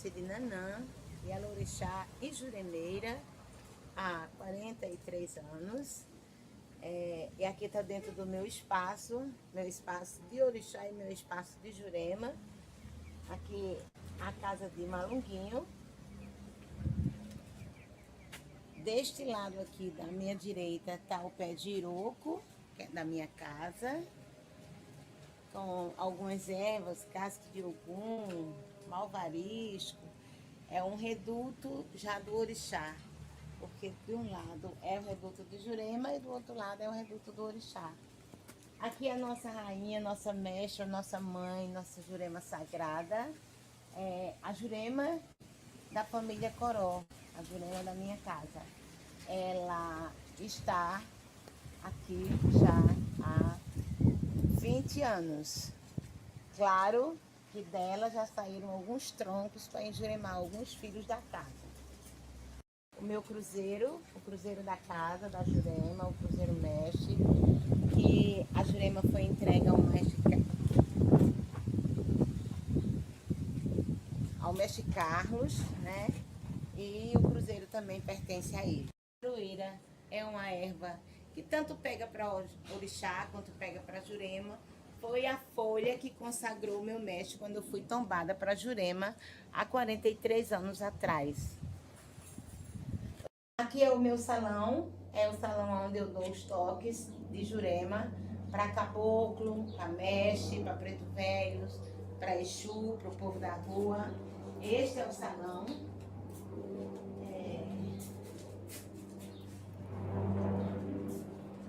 mestre de Nanã, Yalorixá e Juremeira há 43 anos. E aqui está dentro do meu espaço de Orixá e meu espaço de Jurema. Aqui a casa de Malunguinho. Deste lado aqui da minha direita está o pé de Iroco, que é da minha casa, com algumas ervas, casca de ogum, malvarisco. É um reduto já do orixá, porque de um lado é o reduto de Jurema e do outro lado é o reduto do orixá. Aqui é a nossa rainha, nossa mestra, nossa mãe, nossa Jurema sagrada, a Jurema da família Coró, a Jurema da minha casa. Ela está aqui já há 20 anos. Claro que dela já saíram alguns troncos para enjuremar alguns filhos da casa. O meu cruzeiro, o cruzeiro da casa, da Jurema, o cruzeiro mestre, que a Jurema foi entregue ao mestre Carlos, né? E o cruzeiro também pertence a ele. A caroeira é uma erva que tanto pega para orixá quanto pega para Jurema. Foi a folha que consagrou meu mestre quando eu fui tombada para Jurema há 43 anos atrás. Aqui é o meu salão, é o salão onde eu dou os toques de Jurema para caboclo, para mestre, para preto velhos, para Exu, para o povo da rua. Este é o salão.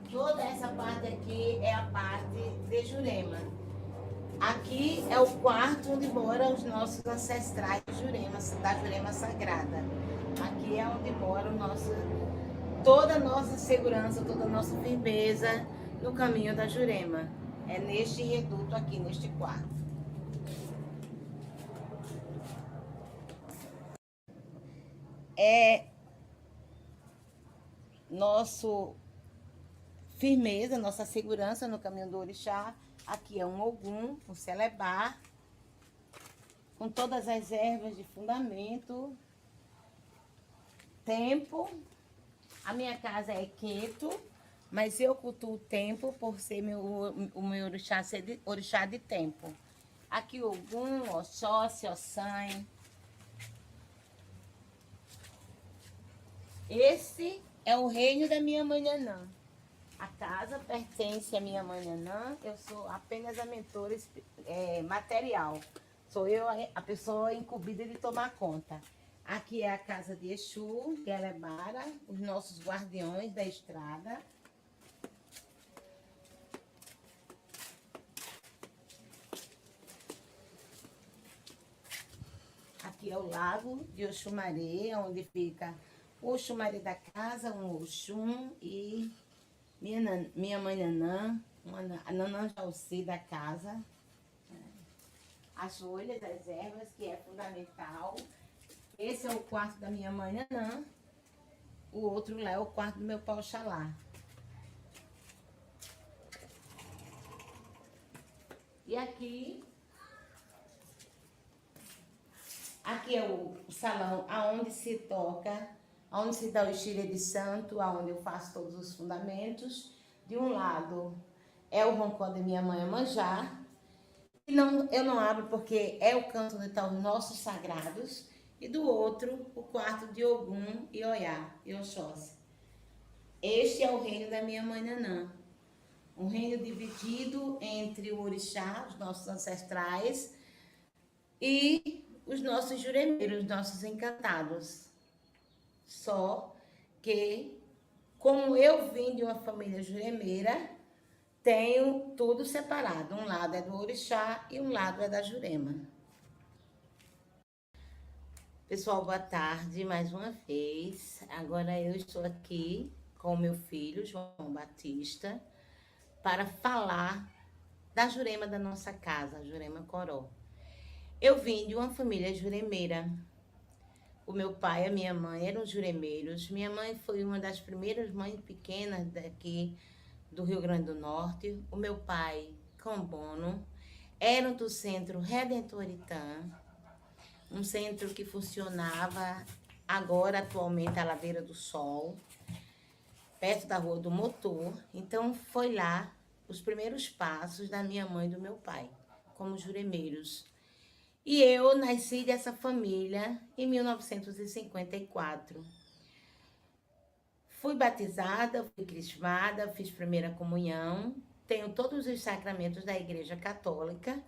Toda essa parte aqui é a parte de Jurema. Aqui é o quarto onde moram os nossos ancestrais de Jurema, da Jurema Sagrada. Aqui é onde mora toda a nossa segurança, toda a nossa firmeza no caminho da Jurema. É neste reduto aqui, neste quarto. É nosso firmeza, nossa segurança no caminho do orixá. Aqui é um ogum, um celebar, com todas as ervas de fundamento, tempo. A minha casa é Queto, mas eu cultuo o tempo por ser o meu orixá ser orixá de tempo. Aqui Ogum, Oxóssi, Ossan. Esse é o reino da minha mãe Nanã. A casa pertence à minha mãe Nanã, eu sou apenas a mentora material. Sou eu a pessoa incumbida de tomar conta. Aqui é a casa de Exu, Gelebara, os nossos guardiões da estrada. Aqui é o lago de Oxumaré, onde fica o Oxumaré da casa, um Oxum e minha mãe Nanã, a Nanã Jalci da casa. As folhas, as ervas, que é fundamental. Esse é o quarto da minha mãe Nanã. O outro lá é o quarto do meu pai Oxalá. E aqui é o salão aonde se toca, aonde se dá o Xirê de Santo, aonde eu faço todos os fundamentos. De um lado é o roncó da minha mãe Amanjá. Eu não abro porque é o canto onde estão os nossos sagrados. E do outro, o quarto de Ogum, Ioiá e Oxóssi. Este é o reino da minha mãe Nanã. Um reino dividido entre o orixá, os nossos ancestrais, e os nossos juremeiros, os nossos encantados. Só que, como eu vim de uma família juremeira, tenho tudo separado. Um lado é do orixá e um lado é da Jurema. Pessoal, boa tarde mais uma vez. Agora eu estou aqui com o meu filho, João Batista, para falar da Jurema da nossa casa, a Jurema Coró. Eu vim de uma família juremeira. O meu pai e a minha mãe eram juremeiros. Minha mãe foi uma das primeiras mães pequenas daqui do Rio Grande do Norte. O meu pai, Cambono, eram do centro Redentoritã. um centro que funcionava agora, atualmente, à Ladeira do Sol, perto da Rua do Motor. Então, foi lá os primeiros passos da minha mãe e do meu pai, como juremeiros. E eu nasci dessa família em 1954. Fui batizada, fui crismada, fiz primeira comunhão, tenho todos os sacramentos da Igreja Católica,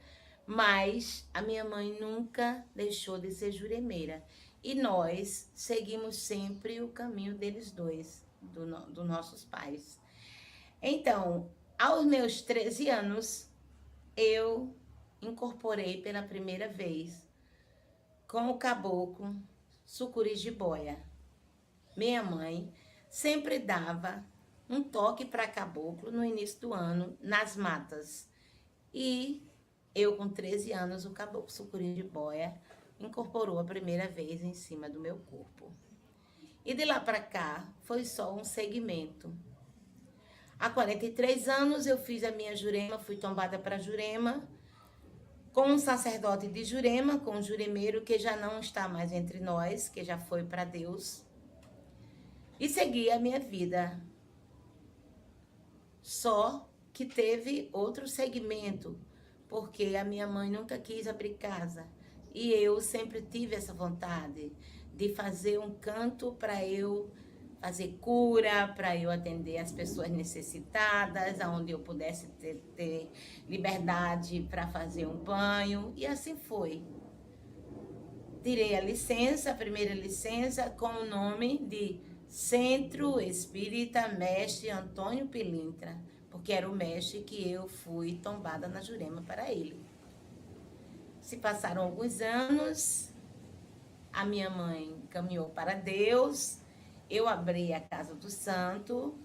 mas a minha mãe nunca deixou de ser juremeira. E nós seguimos sempre o caminho deles dois, dos nossos pais. Então, aos meus 13 anos, eu incorporei pela primeira vez com o caboclo sucuri jiboia. Minha mãe sempre dava um toque para caboclo no início do ano, nas matas. E eu, com 13 anos, o caboclo sucuri jiboia incorporou a primeira vez em cima do meu corpo. E de lá para cá, foi só um segmento. Há 43 anos, eu fiz a minha Jurema, fui tombada para Jurema, com um sacerdote de Jurema, com um juremeiro que já não está mais entre nós, que já foi para Deus, e segui a minha vida. Só que teve outro segmento, porque a minha mãe nunca quis abrir casa, e eu sempre tive essa vontade de fazer um canto para eu fazer cura, para eu atender as pessoas necessitadas, aonde eu pudesse ter liberdade para fazer um banho, e assim foi. Tirei a licença, a primeira licença, com o nome de Centro Espírita Mestre Antônio Pilintra, porque era o mestre que eu fui tombada na Jurema para ele. Se passaram alguns anos, a minha mãe caminhou para Deus, eu abri a Casa do Santo,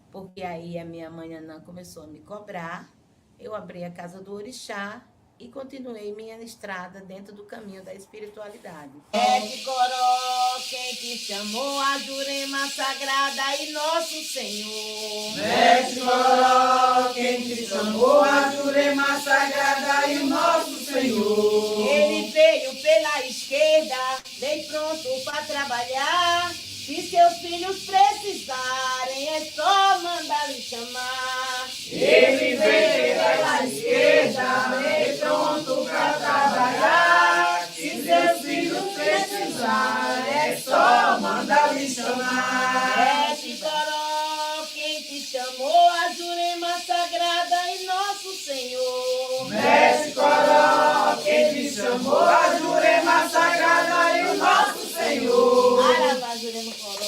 porque aí a minha mãe Anã começou a me cobrar, eu abri a Casa do Orixá e continuei minha estrada dentro do caminho da espiritualidade. É de Coró quem te chamou a Jurema Sagrada e Nosso Senhor. Mestre Coró, quem te chamou a Jurema Sagrada e o Nosso Senhor. Ele veio pela esquerda, bem pronto para trabalhar. Se seus filhos precisarem, é só mandar lhe chamar. Ele veio pela esquerda, bem pronto para trabalhar. Se seus filhos precisarem, é só mandar lhe chamar. Mestre Coró, quem te chamou a Jurema Sagrada e Nosso Senhor. Mestre Coró, quem te chamou a Jurema Sagrada e o Nosso Senhor. Aravá, Jurema Coró,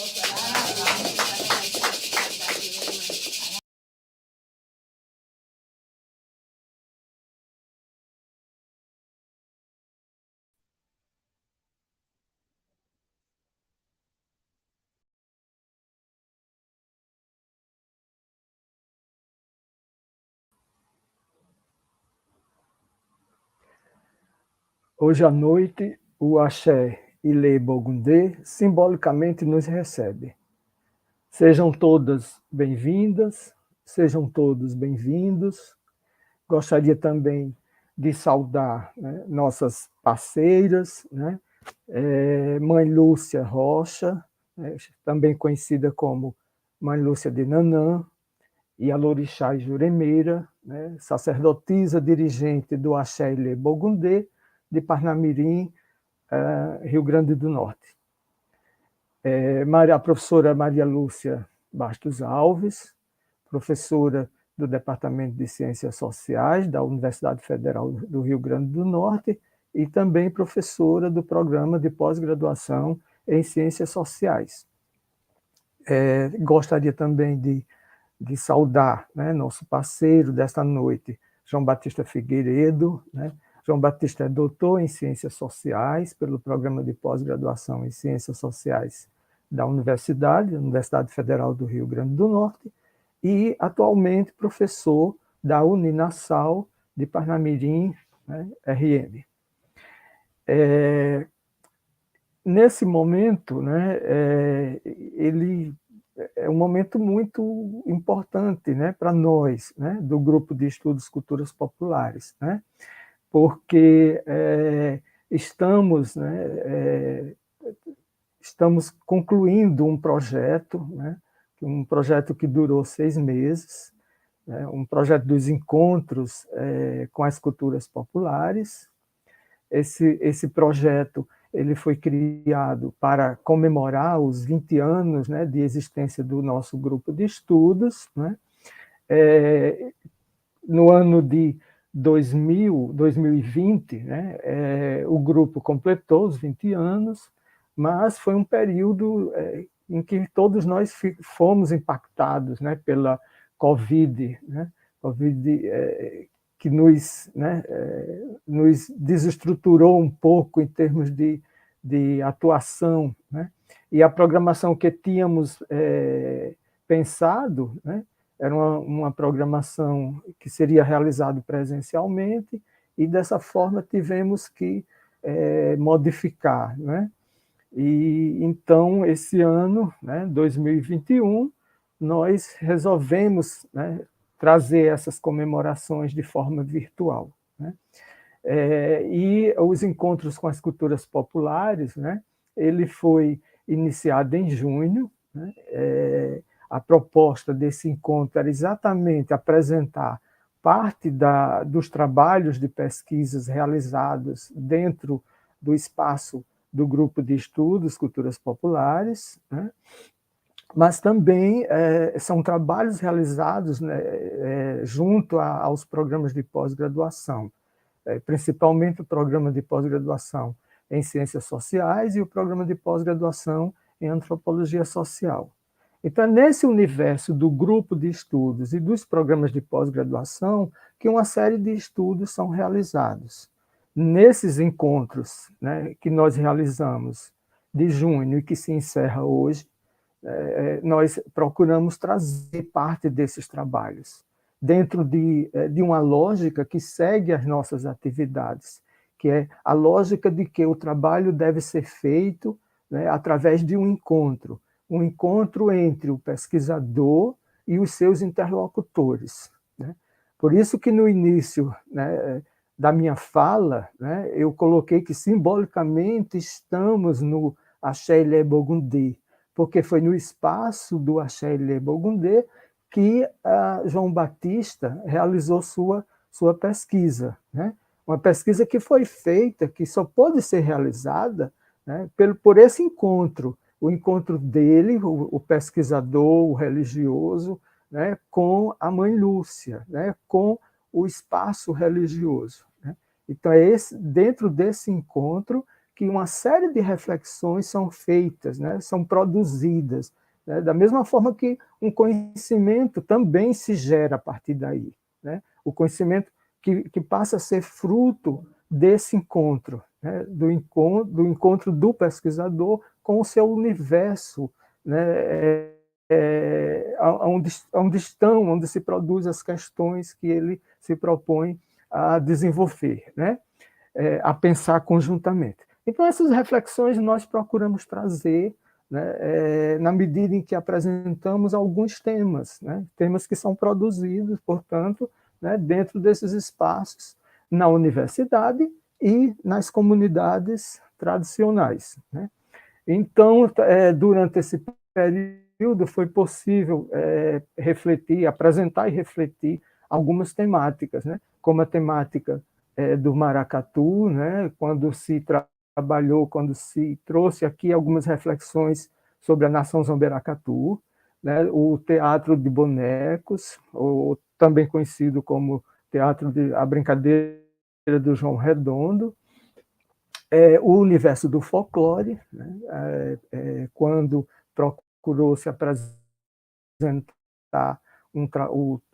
Hoje à noite, o Axé Ilê Bogundê simbolicamente nos recebe. Sejam todas bem-vindas, sejam todos bem-vindos. Gostaria também de saudar, né, nossas parceiras, né, Mãe Lúcia Rocha, né, também conhecida como Mãe Lúcia de Nanã, e a Lorixá Juremeira, né, sacerdotisa dirigente do Axé Ilê Bogundê, de Parnamirim, Rio Grande do Norte. A professora Maria Lúcia Bastos Alves, professora do Departamento de Ciências Sociais da Universidade Federal do Rio Grande do Norte e também professora do Programa de Pós-Graduação em Ciências Sociais. Gostaria também de saudar, né, nosso parceiro desta noite, João Batista Figueiredo, né? João Batista é doutor em Ciências Sociais pelo Programa de Pós-Graduação em Ciências Sociais da Universidade Federal do Rio Grande do Norte, e atualmente professor da Uninasal de Parnamirim, né, RM. Nesse momento, né, ele é um momento muito importante, né, para nós, né, do Grupo de Estudos Culturas Populares, né, porque estamos, né, estamos concluindo um projeto que durou 6 meses, né, um projeto dos encontros com as culturas populares. Esse projeto ele foi criado para comemorar os 20 anos, né, de existência do nosso grupo de estudos, né? No ano de 2020, né, o grupo completou os 20 anos, mas foi um período em que todos nós fomos impactados, né, pela Covid, né, Covid que nos desestruturou um pouco em termos de atuação, né, e a programação que tínhamos pensado, né, era uma programação que seria realizada presencialmente, e dessa forma tivemos que modificar, né? E então, esse ano, né, 2021, nós resolvemos, né, trazer essas comemorações de forma virtual, né? E os encontros com as culturas populares, né, ele foi iniciado em junho, né? A proposta desse encontro era exatamente apresentar parte dos trabalhos de pesquisas realizados dentro do espaço do grupo de estudos Culturas Populares, né? Mas também são trabalhos realizados, né, junto aos programas de pós-graduação, principalmente o programa de pós-graduação em Ciências Sociais e o programa de pós-graduação em Antropologia Social. Então, é nesse universo do grupo de estudos e dos programas de pós-graduação que uma série de estudos são realizados. Nesses encontros, né, que nós realizamos de junho e que se encerra hoje, nós procuramos trazer parte desses trabalhos dentro de uma lógica que segue as nossas atividades, que é a lógica de que o trabalho deve ser feito, né, através de um encontro entre o pesquisador e os seus interlocutores, né? Por isso que no início, né, da minha fala, né, eu coloquei que simbolicamente estamos no Axé Ilê Bogundê, porque foi no espaço do Axé Ilê Bogundê que João Batista realizou sua pesquisa, né? Uma pesquisa que foi feita, que só pôde ser realizada, né, por esse encontro, o encontro dele, o pesquisador, o religioso, né, com a Mãe Lúcia, né, com o espaço religioso, né? Então, é dentro desse encontro que uma série de reflexões são feitas, né, são produzidas, né, da mesma forma que um conhecimento também se gera a partir daí, né? O conhecimento que passa a ser fruto desse encontro, né, do encontro do pesquisador com o seu universo, né, onde se produzem as questões que ele se propõe a desenvolver, né, a pensar conjuntamente. Então, essas reflexões nós procuramos trazer, né, na medida em que apresentamos alguns temas, né, temas que são produzidos, portanto, né, dentro desses espaços, na universidade e nas comunidades tradicionais, né? Então, durante esse período, foi possível apresentar e refletir algumas temáticas, né? Como a temática do maracatu, né? Quando se trouxe aqui algumas reflexões sobre a nação Zomberacatu, né? O teatro de bonecos, ou também conhecido como teatro de a brincadeira do João Redondo, o universo do folclore, né, quando procurou-se apresentar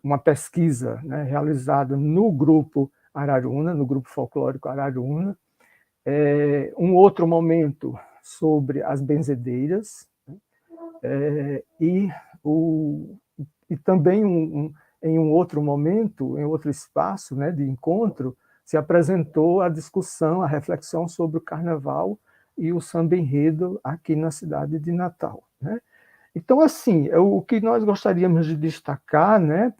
uma pesquisa, né, realizada no grupo Araruna, no grupo folclórico Araruna, um outro momento sobre as benzedeiras, né, e também em um outro momento, em outro espaço, né, de encontro, se apresentou a discussão, a reflexão sobre o carnaval e o samba-enredo aqui na cidade de Natal, né? Então, assim, o que nós gostaríamos de destacar, né,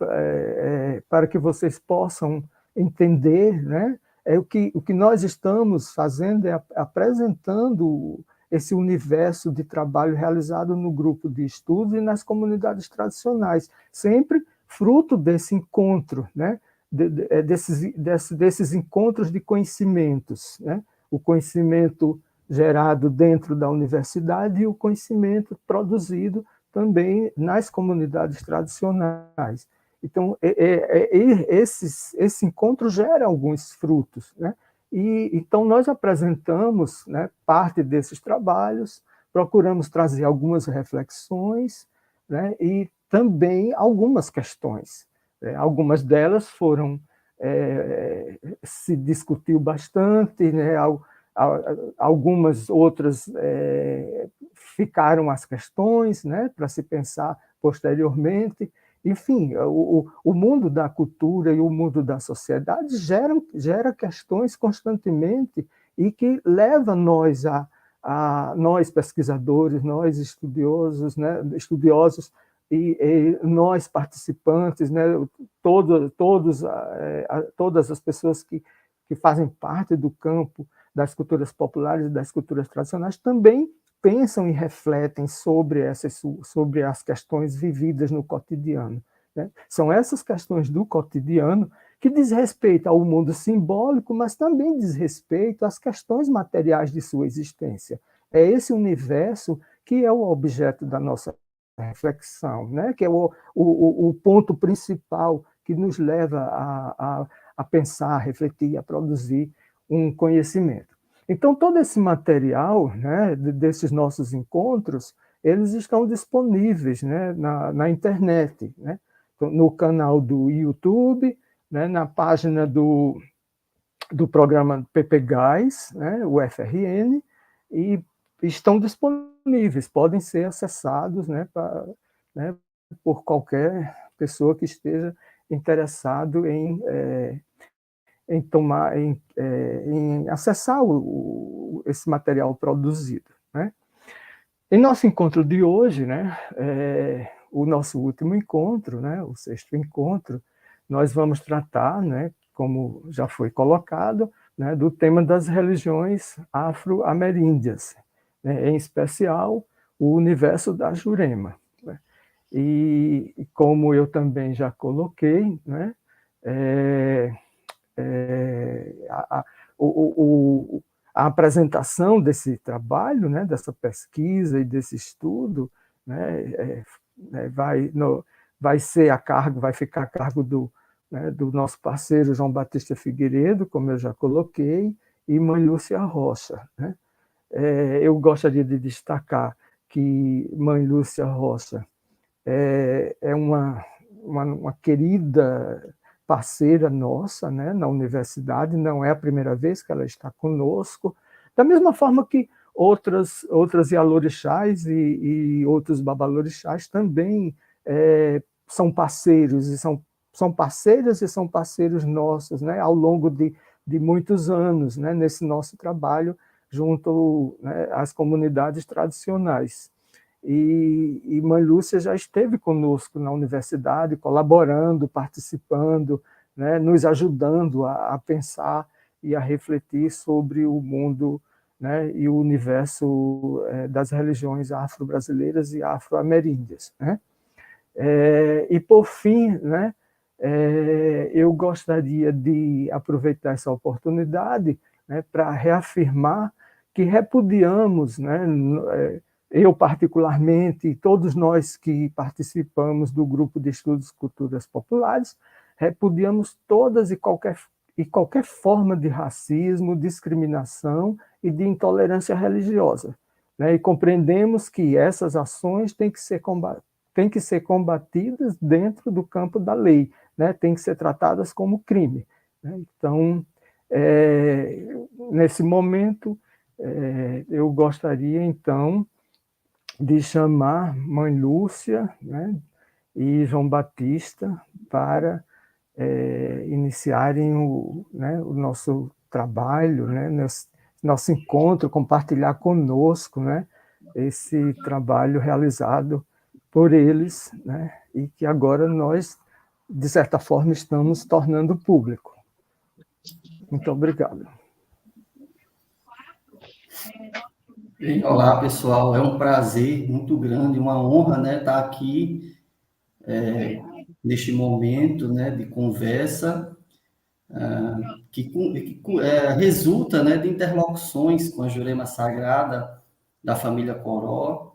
para que vocês possam entender, né, o que nós estamos fazendo é apresentando esse universo de trabalho realizado no grupo de estudos e nas comunidades tradicionais, sempre fruto desse encontro, né? Desses encontros de conhecimentos, né? O conhecimento gerado dentro da universidade e o conhecimento produzido também nas comunidades tradicionais. Então, esse encontro gera alguns frutos, né? E então nós apresentamos, né, parte desses trabalhos, procuramos trazer algumas reflexões, né, e também algumas questões. Algumas delas foram se discutiu bastante, né, algumas outras ficaram as questões, né, para se pensar posteriormente. Enfim, o mundo da cultura e o mundo da sociedade gera questões constantemente e que leva nós pesquisadores, nós estudiosos, né, e nós participantes, né, todas as pessoas que fazem parte do campo das culturas populares e das culturas tradicionais também pensam e refletem sobre as questões vividas no cotidiano, né? São essas questões do cotidiano que diz respeito ao mundo simbólico, mas também diz respeito às questões materiais de sua existência. É esse universo que é o objeto da nossa reflexão, né? Que é o ponto principal que nos leva a pensar, a refletir, a produzir um conhecimento. Então, todo esse material, né, desses nossos encontros, eles estão disponíveis, né, na internet, né, no canal do YouTube, né, na página do programa PPGás, né, o FRN, e estão disponíveis, podem ser acessados, né, por qualquer pessoa que esteja interessado em acessar esse material produzido, né? Em nosso encontro de hoje, né, o nosso último encontro, né, o sexto encontro, nós vamos tratar, né, como já foi colocado, né, do tema das religiões afro-ameríndias, né, em especial o universo da Jurema, né? E como eu também já coloquei, né, a, a apresentação desse trabalho, né, dessa pesquisa e desse estudo, né, vai ficar a cargo do nosso parceiro João Batista Figueiredo, como eu já coloquei, e Mãe Lúcia Rocha, né? Eu gostaria de destacar que Mãe Lúcia Rocha é uma querida parceira nossa, né, na universidade, não é a primeira vez que ela está conosco, da mesma forma que outras Yalorixás e outros Babalorixás também são parceiros, e são parceiras e são parceiros nossos, né, ao longo de muitos anos, né, nesse nosso trabalho junto, né, às comunidades tradicionais. E Mãe Lúcia já esteve conosco na universidade, colaborando, participando, né, nos ajudando a pensar e a refletir sobre o mundo, né, e o universo das religiões afro-brasileiras e afro-ameríndias, né? E, por fim, né, eu gostaria de aproveitar essa oportunidade, né, para reafirmar que repudiamos, né, eu particularmente, e todos nós que participamos do grupo de estudos culturas populares, repudiamos todas e qualquer forma de racismo, discriminação e de intolerância religiosa, né? E compreendemos que essas ações têm que ser combatidas dentro do campo da lei, né? Têm que ser tratadas como crime, né? Então, nesse momento, eu gostaria, então, de chamar Mãe Lúcia, né, e João Batista para iniciarem o nosso trabalho, né, nosso encontro, compartilhar conosco, né, esse trabalho realizado por eles, né, e que agora nós, de certa forma, estamos tornando público. Muito obrigado. Olá, pessoal. É um prazer muito grande, uma honra, né, estar aqui neste momento, né, de conversa que resulta, né, de interlocuções com a Jurema Sagrada da família Coró,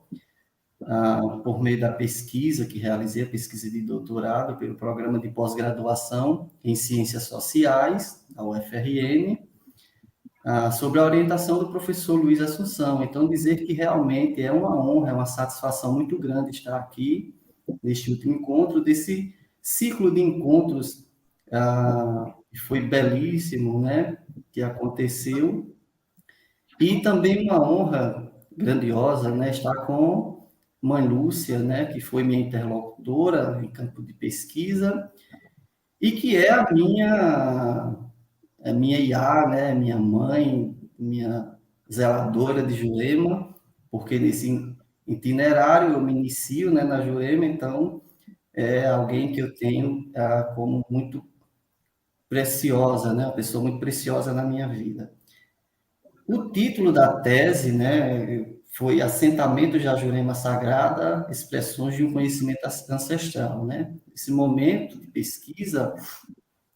por meio da pesquisa que realizei, a pesquisa de doutorado pelo programa de pós-graduação em Ciências Sociais, da UFRN, sobre a orientação do professor Luiz Assunção. Então, dizer que realmente é uma honra, é uma satisfação muito grande estar aqui neste último encontro, desse ciclo de encontros que foi belíssimo, né, que aconteceu, e também uma honra grandiosa, né, estar com mãe Lúcia, né, que foi minha interlocutora em campo de pesquisa, e que é a minha IA, né, minha mãe, minha zeladora de Jurema, porque nesse itinerário eu me inicio, né, na Jurema, então é alguém que eu tenho como muito preciosa, né, uma pessoa muito preciosa na minha vida. O título da tese, né, foi Assentamento da Jurema Sagrada, Expressões de um Conhecimento Ancestral, né? Esse momento de pesquisa,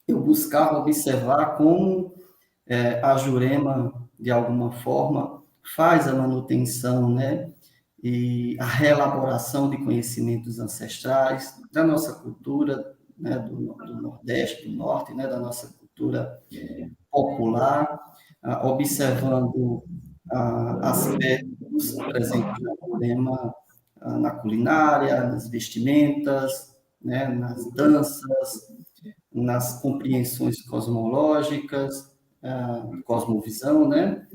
eu buscava observar como a Jurema, de alguma forma, faz a manutenção, né, e a reelaboração de conhecimentos ancestrais da nossa cultura, né, do Nordeste, do Norte, né, da nossa cultura popular, observando aspectos presentes na Jurema, na culinária, nas vestimentas, né, nas danças, nas compreensões cosmológicas, cosmovisão, né?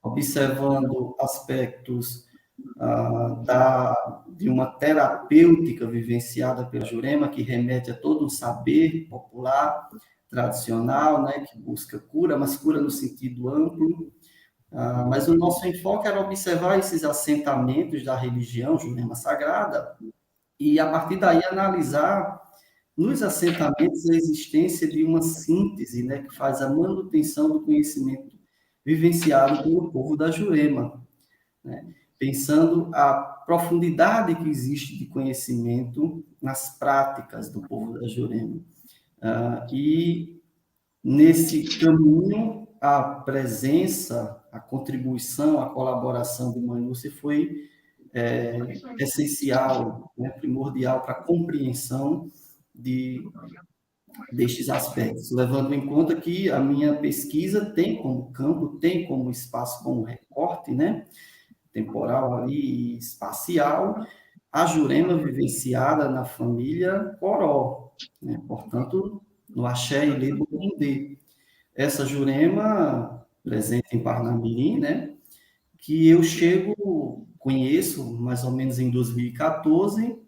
Observando aspectos de uma terapêutica vivenciada pela Jurema, que remete a todo um saber popular, tradicional, né, que busca cura, mas cura no sentido amplo. Mas o nosso enfoque era observar esses assentamentos da religião Jurema Sagrada e, a partir daí, analisar nos assentamentos a existência de uma síntese, né, que faz a manutenção do conhecimento vivenciado pelo povo da Jurema, né, pensando a profundidade que existe de conhecimento nas práticas do povo da Jurema. E, nesse caminho, a presença, a contribuição, a colaboração de Mãe Lúcia foi essencial, né, primordial para a compreensão destes aspectos, levando em conta que a minha pesquisa tem como campo, tem como espaço, como recorte, né, temporal ali e espacial, a Jurema vivenciada na família Coró, né, portanto, no Axé Ilê do Bundê. Essa Jurema, presente em Parnamirim, né, que eu conheço mais ou menos em 2014,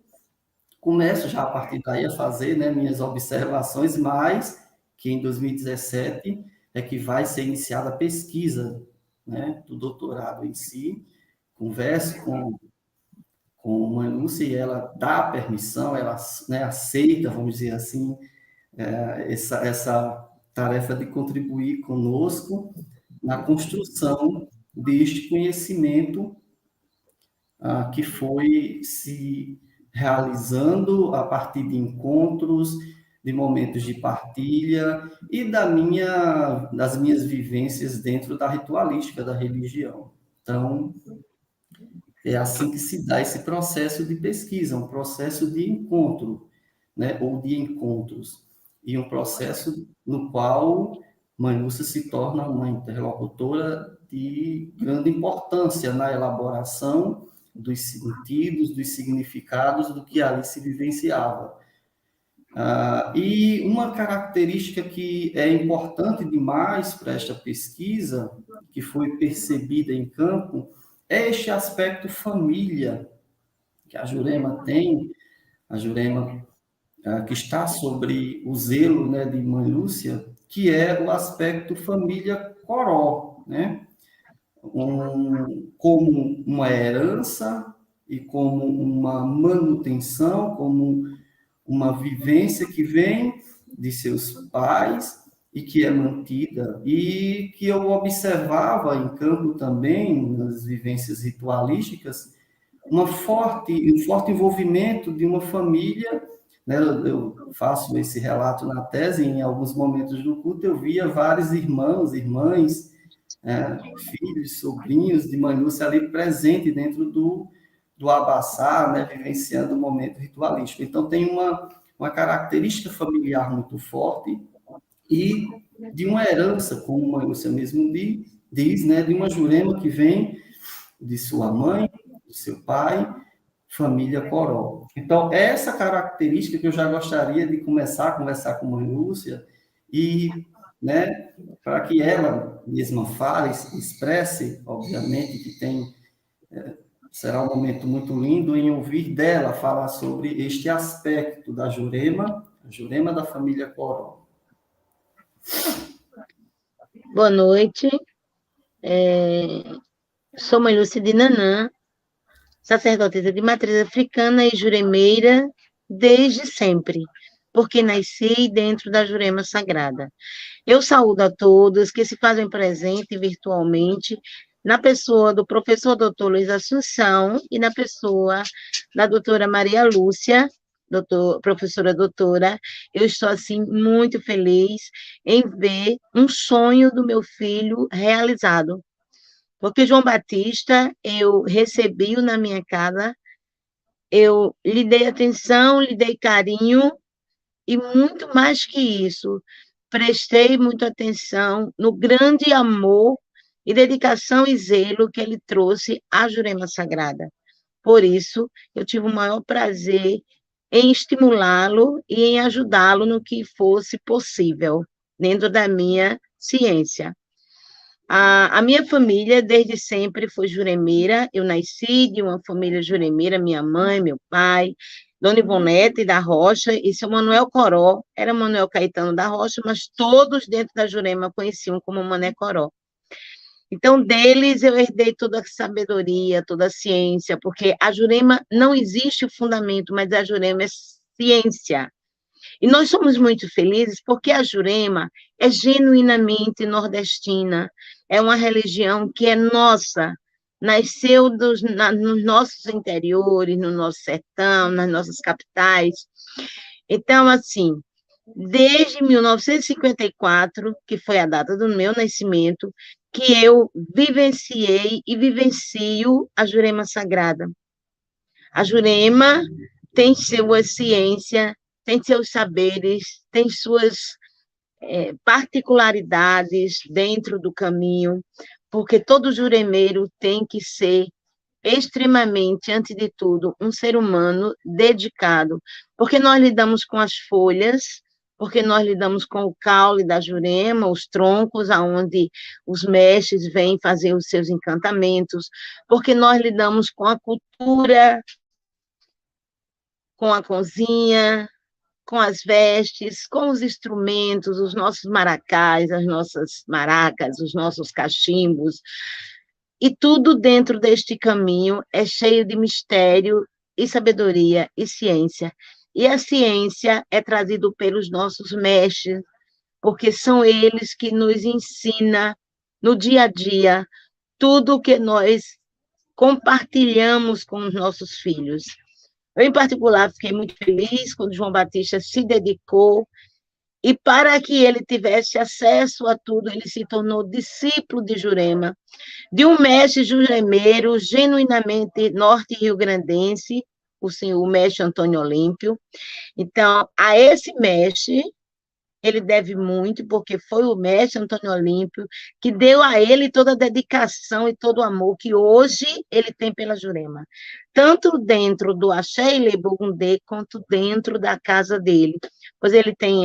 começo já a partir daí a fazer, né, minhas observações, mas que em 2017 é que vai ser iniciada a pesquisa, né, do doutorado em si. Converso com Mãe Lúcia e ela dá a permissão, ela, né, aceita, vamos dizer assim, essa tarefa de contribuir conosco na construção deste conhecimento que foi se realizando a partir de encontros, de momentos de partilha e das minhas vivências dentro da ritualística da religião. Então, é assim que se dá esse processo de pesquisa, um processo de encontro, né, ou de encontros, e um processo no qual Mãe Lúcia se torna uma interlocutora de grande importância na elaboração dos sentidos, dos significados do que ali se vivenciava. E uma característica que é importante demais para esta pesquisa, que foi percebida em campo, é este aspecto família que a Jurema tem, a Jurema que está sobre o zelo, né, de Mãe Lúcia, que é o aspecto família Coró, né? Como uma herança e como uma manutenção, como uma vivência que vem de seus pais e que é mantida, e que eu observava em campo também, nas vivências ritualísticas, um forte envolvimento de uma família, né? Eu faço esse relato na tese, em alguns momentos do culto eu via vários irmãos, irmãs, filhos, sobrinhos de Mãe Lúcia ali presente dentro do abaçá, né? Vivenciando o momento ritualístico. Então tem uma característica familiar muito forte, e de uma herança, como Mãe Lúcia mesmo diz, né, de uma Jurema que vem de sua mãe, do seu pai, família Coró. Então, essa característica que eu já gostaria de começar a conversar com Mãe Lúcia, e, né, para que ela mesma fale, expresse, obviamente, que será um momento muito lindo em ouvir dela falar sobre este aspecto da Jurema, a Jurema da família Coró. Boa noite. Sou Mãe Lúcia de Nanã, sacerdotisa de matriz africana e juremeira desde sempre, porque nasci dentro da Jurema Sagrada. Eu saúdo a todos que se fazem presente virtualmente na pessoa do professor doutor Luiz Assunção e na pessoa da doutora Maria Lúcia, professora doutora. Eu estou, assim, muito feliz em ver um sonho do meu filho realizado. Porque João Batista, eu recebi-o na minha casa, eu lhe dei atenção, lhe dei carinho, e muito mais que isso, prestei muita atenção no grande amor e dedicação e zelo que ele trouxe à Jurema Sagrada. Por isso, eu tive o maior prazer em estimulá-lo e em ajudá-lo no que fosse possível, dentro da minha ciência. A minha família, desde sempre, foi juremeira. Eu nasci de uma família juremeira, minha mãe, meu pai, Dona Ivonete da Rocha e seu Manuel Coró. Era Manuel Caetano da Rocha, mas todos dentro da Jurema conheciam como Mané Coró. Então, deles eu herdei toda a sabedoria, toda a ciência, porque a Jurema não existe o fundamento, mas a Jurema é ciência. E nós somos muito felizes porque a Jurema é genuinamente nordestina, é uma religião que é nossa, nasceu nos nossos interiores, no nosso sertão, nas nossas capitais. Então, assim, desde 1954, que foi a data do meu nascimento, que eu vivenciei e vivencio a Jurema Sagrada. A Jurema tem sua ciência, tem seus saberes, tem suas particularidades dentro do caminho, porque todo juremeiro tem que ser extremamente, antes de tudo, um ser humano dedicado, porque nós lidamos com as folhas, porque nós lidamos com o caule da Jurema, os troncos, aonde os mestres vêm fazer os seus encantamentos, porque nós lidamos com a cultura, com a cozinha, com as vestes, com os instrumentos, os nossos maracás, as nossas maracas, os nossos cachimbos, e tudo dentro deste caminho é cheio de mistério e sabedoria e ciência. E a ciência é trazida pelos nossos mestres, porque são eles que nos ensinam no dia a dia tudo o que nós compartilhamos com os nossos filhos. Eu, em particular, fiquei muito feliz quando João Batista se dedicou, e para que ele tivesse acesso a tudo, ele se tornou discípulo de Jurema, de um mestre juremeiro genuinamente norte-riograndense, o mestre Antônio Olímpio. Então, a esse mestre, ele deve muito, porque foi o mestre Antônio Olímpio que deu a ele toda a dedicação e todo o amor que hoje ele tem pela Jurema, tanto dentro do Axé e Lebogundê, quanto dentro da casa dele, pois ele tem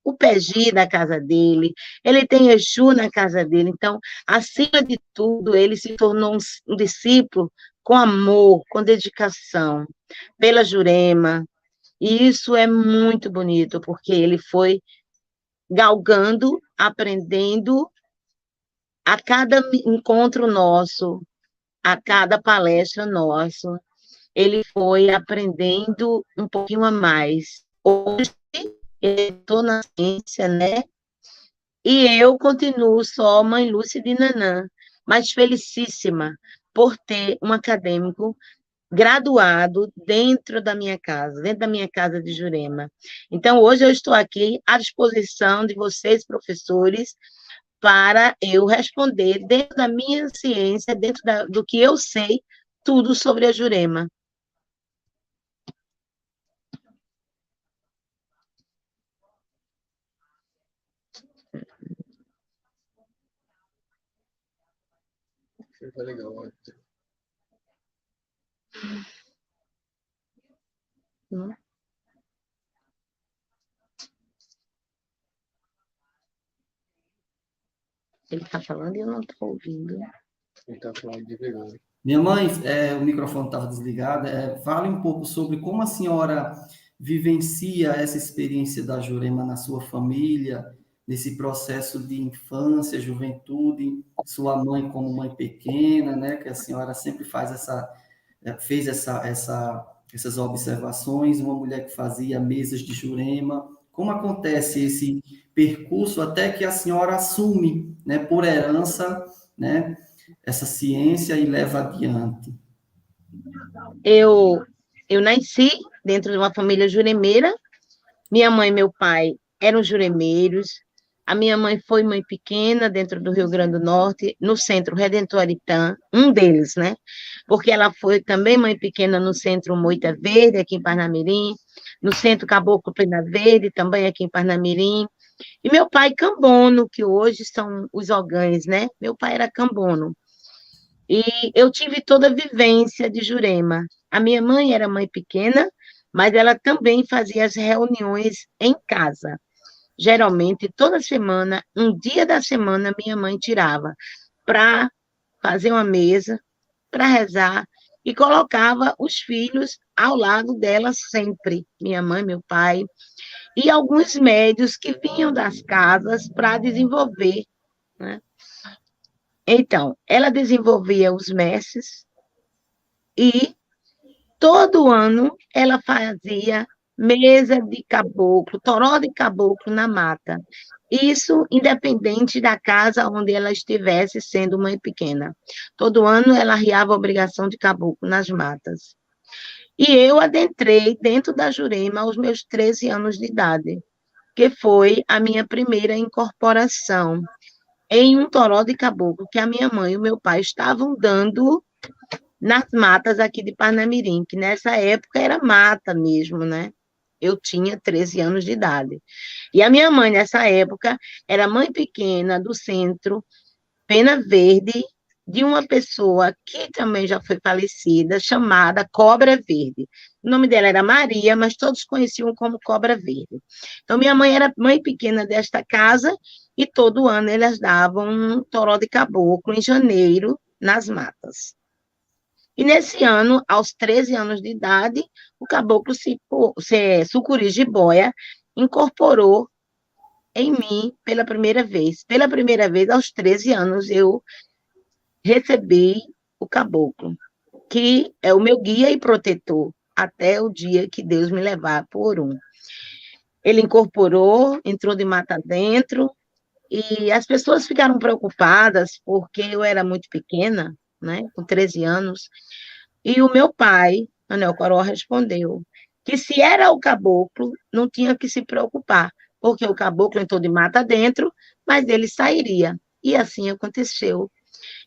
o Peji da casa dele, ele tem Exu na casa dele. Então, acima de tudo, ele se tornou um discípulo com amor, com dedicação pela Jurema, e isso é muito bonito, porque ele foi galgando, aprendendo a cada encontro nosso, a cada palestra nosso, ele foi aprendendo um pouquinho a mais. Hoje, eu estou na ciência, né? E eu continuo só mãe Lúcia de Nanã, mas felicíssima por ter um acadêmico graduado dentro da minha casa de Jurema. Então, hoje eu estou aqui à disposição de vocês, professores, para eu responder dentro da minha ciência, do que eu sei, tudo sobre a Jurema. Foi legal. Ele está falando e eu não estou ouvindo. Ele está falando de vergonha. Minha mãe, o microfone estava desligado. Fale um pouco sobre como a senhora vivencia essa experiência da Jurema na sua família, nesse processo de infância, juventude, sua mãe como mãe pequena, né? Que a senhora sempre fez essas observações, uma mulher que fazia mesas de Jurema. Como acontece esse percurso até que a senhora assume, né, por herança, né, essa ciência e leva adiante? Eu nasci dentro de uma família juremeira. Minha mãe e meu pai eram juremeiros. A minha mãe foi mãe pequena dentro do Rio Grande do Norte, no Centro Redentor Aritã, um deles, né? Porque ela foi também mãe pequena no Centro Moita Verde, aqui em Parnamirim, no Centro Caboclo Pena Verde, também aqui em Parnamirim. E meu pai cambono, que hoje são os ogães, né? Meu pai era cambono. E eu tive toda a vivência de Jurema. A minha mãe era mãe pequena, mas ela também fazia as reuniões em casa. Geralmente, toda semana, um dia da semana, minha mãe tirava para fazer uma mesa, para rezar, e colocava os filhos ao lado dela sempre, minha mãe, meu pai, e alguns médios que vinham das casas para desenvolver, né? Então, ela desenvolvia os messes e todo ano ela fazia mesa de caboclo, toró de caboclo na mata. Isso independente da casa onde ela estivesse sendo mãe pequena. Todo ano ela arriava a obrigação de caboclo nas matas. E eu adentrei dentro da Jurema aos meus 13 anos de idade, que foi a minha primeira incorporação em um toró de caboclo que a minha mãe e o meu pai estavam dando nas matas aqui de Parnamirim, que nessa época era mata mesmo, né? Eu tinha 13 anos de idade. E a minha mãe, nessa época, era mãe pequena do Centro Pena Verde, de uma pessoa que também já foi falecida, chamada Cobra Verde. O nome dela era Maria, mas todos conheciam como Cobra Verde. Então, minha mãe era mãe pequena desta casa, e todo ano elas davam um toró de caboclo em janeiro, nas matas. E nesse ano, aos 13 anos de idade, o caboclo Sucuri Jiboia incorporou em mim pela primeira vez. Pela primeira vez, aos 13 anos, eu recebi o caboclo, que é o meu guia e protetor, até o dia que Deus me levar por um. Ele incorporou, entrou de mata dentro, e as pessoas ficaram preocupadas, porque eu era muito pequena, né, com 13 anos, e o meu pai, Anel Coró, respondeu que se era o caboclo, não tinha que se preocupar, porque o caboclo entrou de mata dentro, mas ele sairia. E assim aconteceu.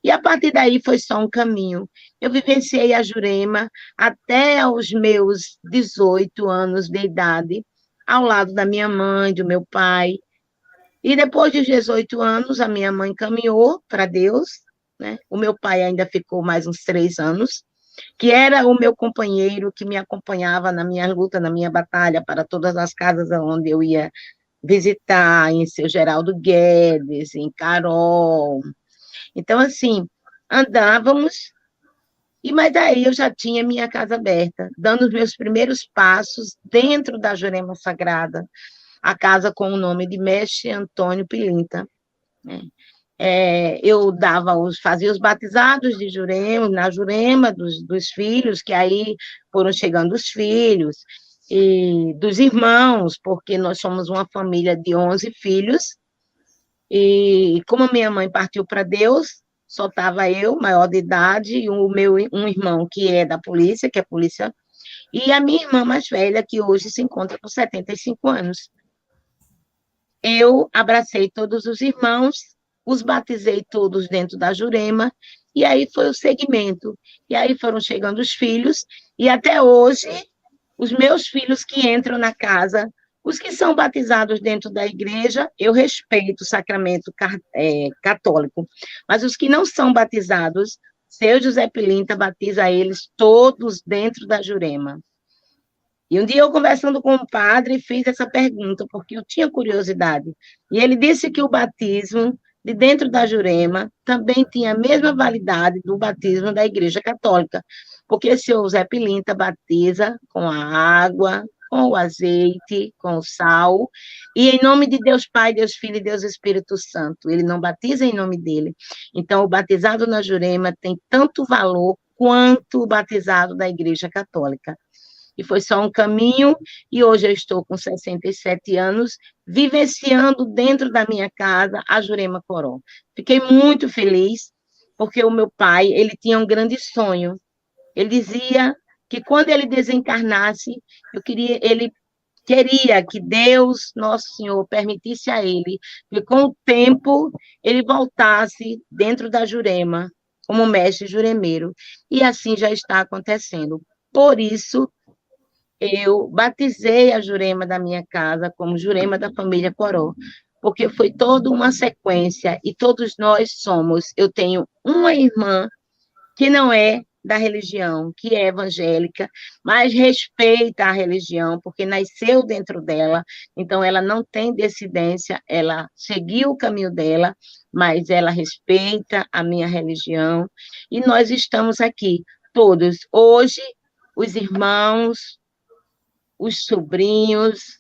E a partir daí foi só um caminho. Eu vivenciei a Jurema até os meus 18 anos de idade, ao lado da minha mãe, do meu pai. E depois de 18 anos, a minha mãe caminhou para Deus, né? O meu pai ainda ficou mais uns 3 anos, que era o meu companheiro que me acompanhava na minha luta, na minha batalha para todas as casas onde eu ia visitar, em Seu Geraldo Guedes, em Carol. Então, assim, andávamos, mas aí eu já tinha minha casa aberta, dando os meus primeiros passos dentro da Jurema Sagrada, a casa com o nome de Mestre Antônio Pilinta, né? Eu fazia os batizados de Jurema, na Jurema, dos filhos, que aí foram chegando os filhos, e dos irmãos, porque nós somos uma família de 11 filhos, E como a minha mãe partiu para Deus, só estava eu, maior de idade, e um irmão que é da polícia, que é polícia, e a minha irmã mais velha, que hoje se encontra com 75 anos. Eu abracei todos os irmãos, os batizei todos dentro da Jurema, e aí foi o segmento. E aí foram chegando os filhos, e até hoje, os meus filhos que entram na casa, os que são batizados dentro da igreja, eu respeito o sacramento católico, mas os que não são batizados, seu José Pilinta batiza eles todos dentro da Jurema. E um dia eu, conversando com o padre, fiz essa pergunta, porque eu tinha curiosidade. E ele disse que o batismo de dentro da Jurema também tinha a mesma validade do batismo da Igreja Católica, porque o senhor Zé Pilinta batiza com a água, com o azeite, com o sal, e em nome de Deus Pai, Deus Filho e Deus Espírito Santo. Ele não batiza em nome dele. Então, o batizado na Jurema tem tanto valor quanto o batizado da Igreja Católica. E foi só um caminho, e hoje eu estou com 67 anos, vivenciando dentro da minha casa a Jurema Coró. Fiquei muito feliz, porque o meu pai, ele tinha um grande sonho. Ele dizia que quando ele desencarnasse, ele queria que Deus, Nosso Senhor, permitisse a ele que com o tempo ele voltasse dentro da Jurema, como mestre juremeiro. E assim já está acontecendo. Por isso, eu batizei a Jurema da minha casa como Jurema da família Coró, porque foi toda uma sequência, e todos nós somos. Eu tenho uma irmã que não é da religião, que é evangélica, mas respeita a religião, porque nasceu dentro dela, então ela não tem dissidência, ela seguiu o caminho dela, mas ela respeita a minha religião, e nós estamos aqui, todos. Hoje, os irmãos, os sobrinhos,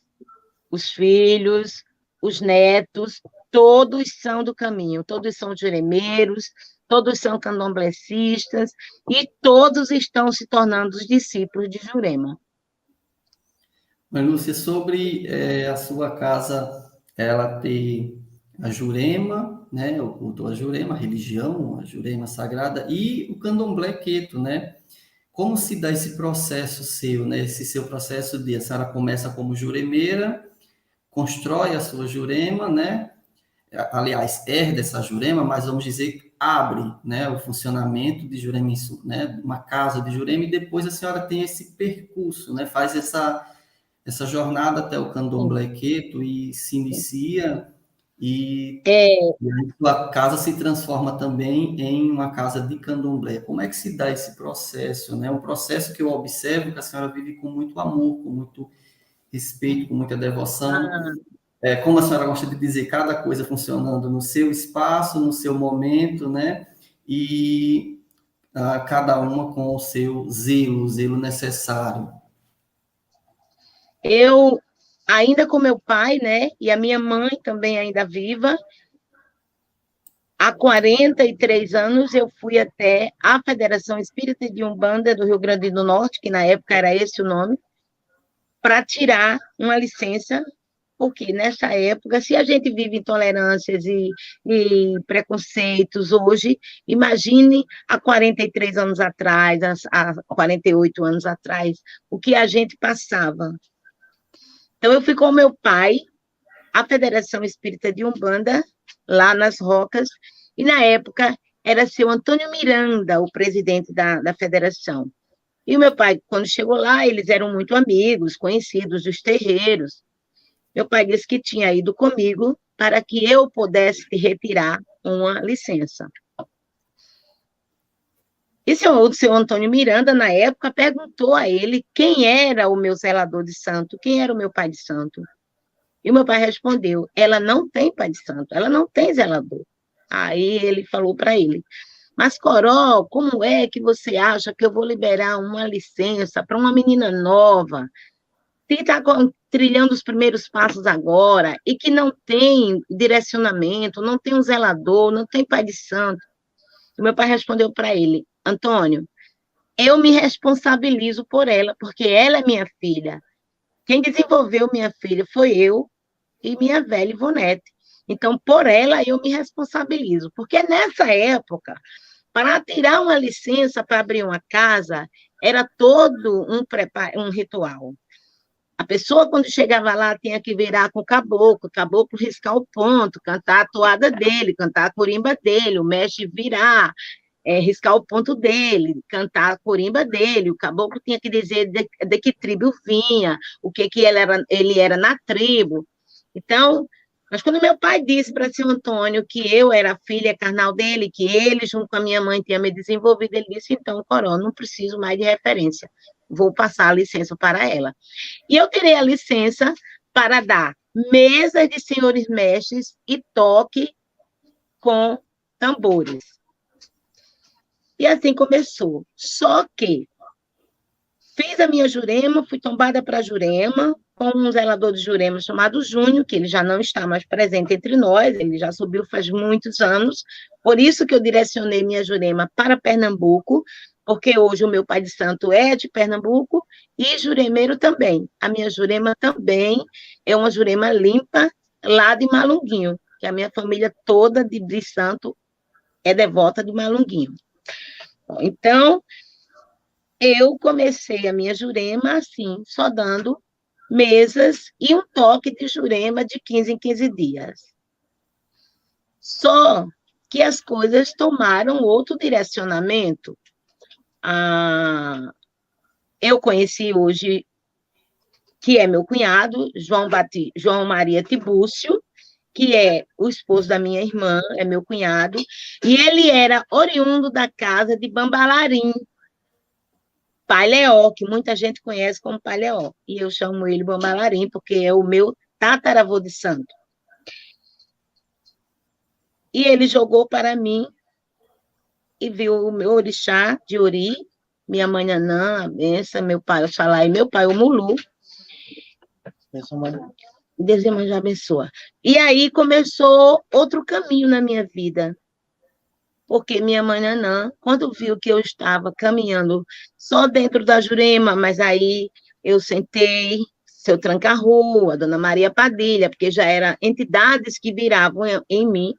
os filhos, os netos, todos são do caminho, todos são juremeiros, todos são candomblecistas, e todos estão se tornando os discípulos de Jurema. Mas, Lúcia, sobre a sua casa, ela ter a Jurema, né, o culto à Jurema, a religião, a Jurema sagrada, e o candomblé queto, né? Como se dá esse processo seu, né? Esse seu processo de a senhora começa como juremeira, constrói a sua jurema, né? Aliás, herda essa jurema, mas vamos dizer, abre, né, o funcionamento de Jurema, né, uma casa de Jurema, e depois a senhora tem esse percurso, né, faz essa jornada até o candomblé queto e se inicia, e a sua casa se transforma também em uma casa de candomblé. Como é que se dá esse processo, né? Um processo que eu observo que a senhora vive com muito amor, com muito respeito, com muita devoção. Como a senhora gosta de dizer, cada coisa funcionando no seu espaço, no seu momento, né? E cada uma com o seu zelo, o zelo necessário. Eu, ainda com meu pai, né, e a minha mãe também ainda viva, há 43 anos eu fui até a Federação Espírita de Umbanda do Rio Grande do Norte, que na época era esse o nome, para tirar uma licença, porque nessa época, se a gente vive intolerâncias e preconceitos hoje, imagine há 43 anos atrás, há 48 anos atrás, o que a gente passava. Então, eu fui com meu pai, à Federação Espírita de Umbanda, lá nas Rocas, e na época era seu Antônio Miranda, o presidente da federação. E o meu pai, quando chegou lá, eles eram muito amigos, conhecidos dos terreiros. Meu pai disse que tinha ido comigo para que eu pudesse retirar uma licença. E o seu Antônio Miranda, na época, perguntou a ele quem era o meu zelador de santo, quem era o meu pai de santo. E o meu pai respondeu, ela não tem pai de santo, ela não tem zelador. Aí ele falou para ele, mas, Coró, como é que você acha que eu vou liberar uma licença para uma menina nova, que está trilhando os primeiros passos agora, e que não tem direcionamento, não tem um zelador, não tem pai de santo? E meu pai respondeu para ele, Antônio, eu me responsabilizo por ela, porque ela é minha filha. Quem desenvolveu minha filha foi eu e minha velha Ivonete. Então, por ela, eu me responsabilizo. Porque nessa época, para tirar uma licença para abrir uma casa, era todo um ritual. A pessoa, quando chegava lá, tinha que virar com o caboclo riscar o ponto, cantar a toada dele, cantar a corimba dele, o mestre virar, riscar o ponto dele, cantar a corimba dele, o caboclo tinha que dizer de que tribo vinha, o que ele era na tribo. Então, mas quando meu pai disse para seu Antônio que eu era a filha carnal dele, que ele, junto com a minha mãe, tinha me desenvolvido, ele disse, então, Coró, não preciso mais de referência, vou passar a licença para ela. E eu tirei a licença para dar mesa de senhores mestres e toque com tambores. E assim começou. Só que fiz a minha Jurema, fui tombada para Jurema, com um zelador de Jurema chamado Júnior, que ele já não está mais presente entre nós, ele já subiu faz muitos anos, por isso que eu direcionei minha Jurema para Pernambuco, porque hoje o meu pai de santo é de Pernambuco, e juremeiro também. A minha Jurema também é uma Jurema limpa, lá de Malunguinho, que a minha família toda de santo é devota de Malunguinho. Então, eu comecei a minha Jurema assim, só dando mesas e um toque de Jurema de 15 em 15 dias. Só que as coisas tomaram outro direcionamento. Eu conheci hoje, que é meu cunhado, João Maria Tibúcio, que é o esposo da minha irmã, é meu cunhado, e ele era oriundo da casa de Bambalarim, Pai Leó, que muita gente conhece como Pai Leó, e eu chamo ele Bambalarim, porque é o meu tataravô de santo. E ele jogou para mim, e viu o meu orixá de Ori, minha mãe Nanã, a benção, meu pai Oxalá e meu pai o Mulu. Deus já abençoa. E aí começou outro caminho na minha vida. Porque minha mãe Nanã, quando viu que eu estava caminhando só dentro da Jurema, mas aí eu sentei, seu Tranca-Rua, Dona Maria Padilha, porque já eram entidades que viravam em mim,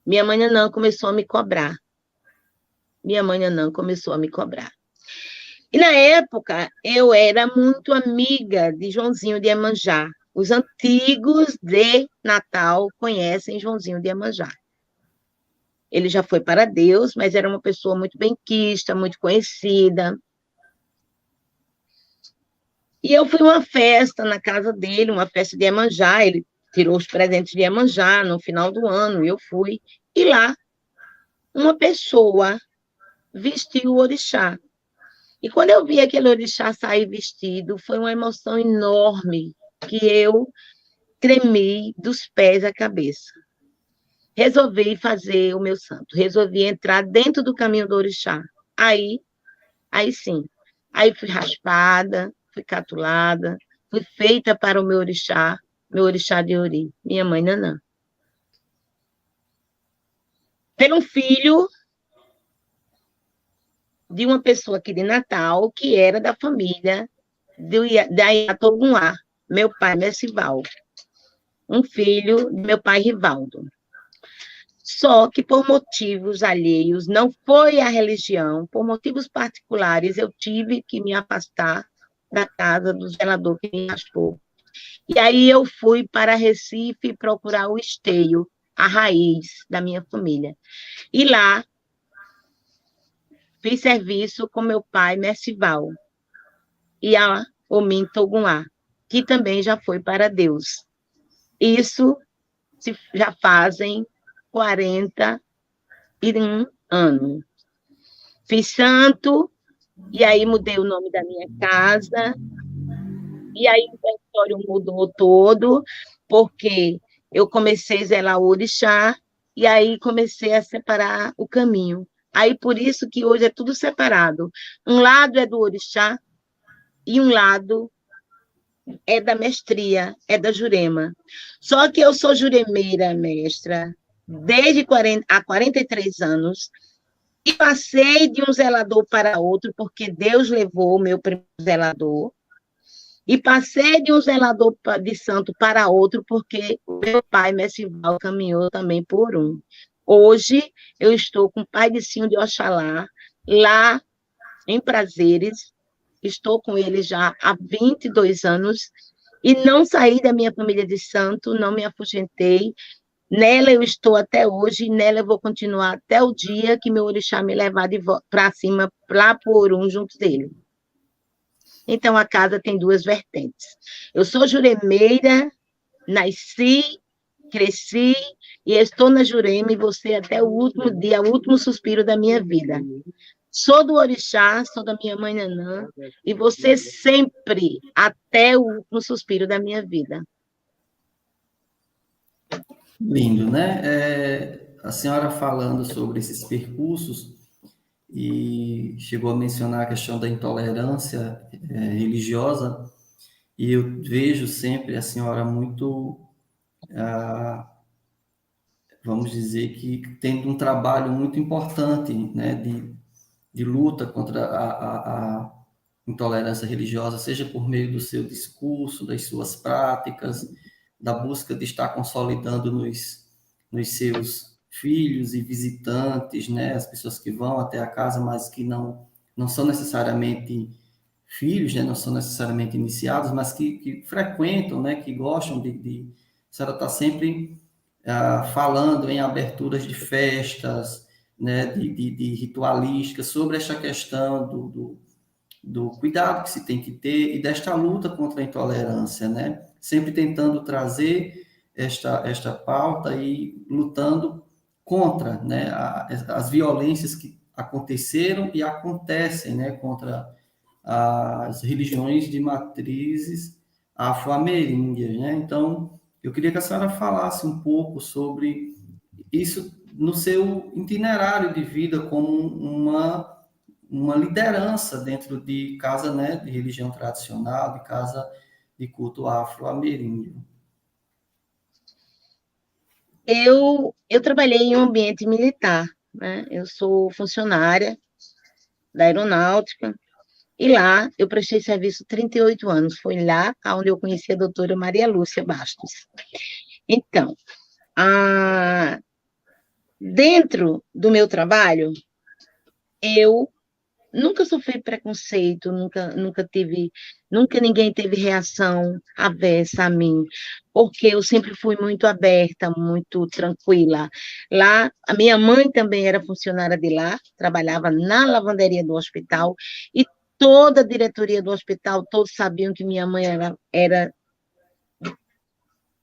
minha mãe Nanã começou a me cobrar. Minha mãe Nanã começou a me cobrar. E, na época, eu era muito amiga de Joãozinho de Iemanjá. Os antigos de Natal conhecem Joãozinho de Iemanjá. Ele já foi para Deus, mas era uma pessoa muito benquista, muito conhecida. E eu fui a uma festa na casa dele, uma festa de Iemanjá, ele tirou os presentes de Iemanjá no final do ano, e eu fui. E lá, uma pessoa vestiu o orixá. E quando eu vi aquele orixá sair vestido, foi uma emoção enorme, que eu tremi dos pés à cabeça. Resolvi fazer o meu santo, resolvi entrar dentro do caminho do orixá. Aí sim, aí fui raspada, fui catulada, fui feita para o meu orixá de Ori, minha mãe Nanã. Pelo filho de uma pessoa aqui de Natal, que era da família da Iatogunhá, meu pai Mercival, um filho do meu pai Rivaldo. Só que por motivos alheios, não foi a religião, por motivos particulares, eu tive que me afastar da casa do zelador que me raspou. E aí eu fui para Recife procurar o esteio, a raiz da minha família. E lá, fiz serviço com meu pai, Mercival, e a Omin Togunhá, que também já foi para Deus. Isso já fazem 41 anos. Fiz santo, e aí mudei o nome da minha casa, e aí o território mudou todo, porque eu comecei a zelar o orixá, e aí comecei a separar o caminho. Aí, por isso que hoje é tudo separado. Um lado é do orixá e um lado é da mestria, é da Jurema. Só que eu sou juremeira, mestra, há 43 anos, e passei de um zelador para outro, porque Deus levou o meu primeiro zelador, e passei de um zelador de santo para outro, porque o meu pai, Messival, caminhou também por um. Hoje, eu estou com o pai de Sinho de Oxalá, lá em Prazeres, estou com ele já há 22 anos, e não saí da minha família de santo, não me afugentei. Nela eu estou até hoje, e nela eu vou continuar até o dia que meu orixá me levar para cima, lá por um, junto dele. Então, a casa tem duas vertentes. Eu sou juremeira, nasci, cresci, e estou na Jurema, e você até o último dia, o último suspiro da minha vida. Sou do orixá, sou da minha mãe Nanã, e você sempre, até o último suspiro da minha vida. Lindo, né? A senhora falando sobre esses percursos e chegou a mencionar a questão da intolerância religiosa, e eu vejo sempre a senhora muito, vamos dizer que tendo um trabalho muito importante, né, de luta contra a intolerância religiosa, seja por meio do seu discurso, das suas práticas, da busca de estar consolidando nos seus filhos e visitantes, né, as pessoas que vão até a casa, mas que não são necessariamente filhos, né, não são necessariamente iniciados, mas que frequentam, né, que gostam a senhora está sempre falando em aberturas de festas, né, de ritualística, sobre essa questão do cuidado que se tem que ter e desta luta contra a intolerância, né? Sempre tentando trazer esta pauta e lutando contra, né, as violências que aconteceram e acontecem, né, contra as religiões de matrizes afro-ameríndias, né? Então, eu queria que a senhora falasse um pouco sobre isso no seu itinerário de vida como uma liderança dentro de casa, né, de religião tradicional, de casa de culto afro-ameríndio. Eu trabalhei em um ambiente militar, né? Eu sou funcionária da aeronáutica, e lá eu prestei serviço 38 anos. Foi lá onde eu conheci a doutora Maria Lúcia Bastos. Então, dentro do meu trabalho, eu nunca sofri preconceito, nunca ninguém teve reação avessa a mim, porque eu sempre fui muito aberta, muito tranquila. Lá, a minha mãe também era funcionária de lá, trabalhava na lavanderia do hospital, e toda a diretoria do hospital, todos sabiam que minha mãe era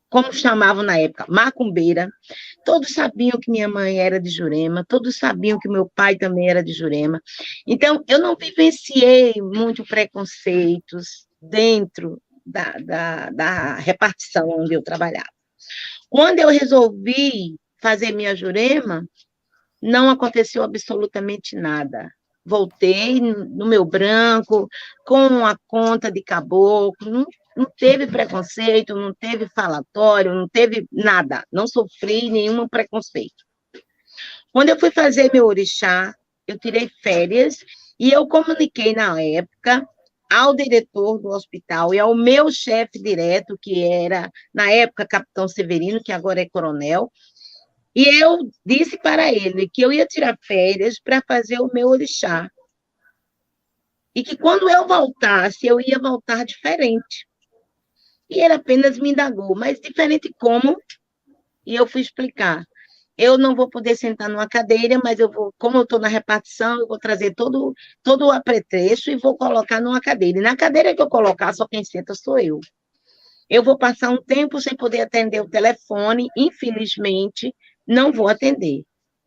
como chamavam na época, macumbeira. Todos sabiam que minha mãe era de Jurema, todos sabiam que meu pai também era de Jurema. Então, eu não vivenciei muito preconceitos dentro da repartição onde eu trabalhava. Quando eu resolvi fazer minha Jurema, não aconteceu absolutamente nada. Voltei no meu branco, com a conta de caboclo, não teve preconceito, não teve falatório, não teve nada, não sofri nenhum preconceito. Quando eu fui fazer meu orixá, eu tirei férias e eu comuniquei na época ao diretor do hospital e ao meu chefe direto, que era, na época, capitão Severino, que agora é coronel, e eu disse para ele que eu ia tirar férias para fazer o meu orixá. E que quando eu voltasse, eu ia voltar diferente. E ele apenas me indagou, mas diferente como? E eu fui explicar. Eu não vou poder sentar numa cadeira, mas eu vou, como eu estou na repartição, eu vou trazer todo o apetrecho e vou colocar numa cadeira. E na cadeira que eu colocar, só quem senta sou eu. Eu vou passar um tempo sem poder atender o telefone, infelizmente, não vou atender.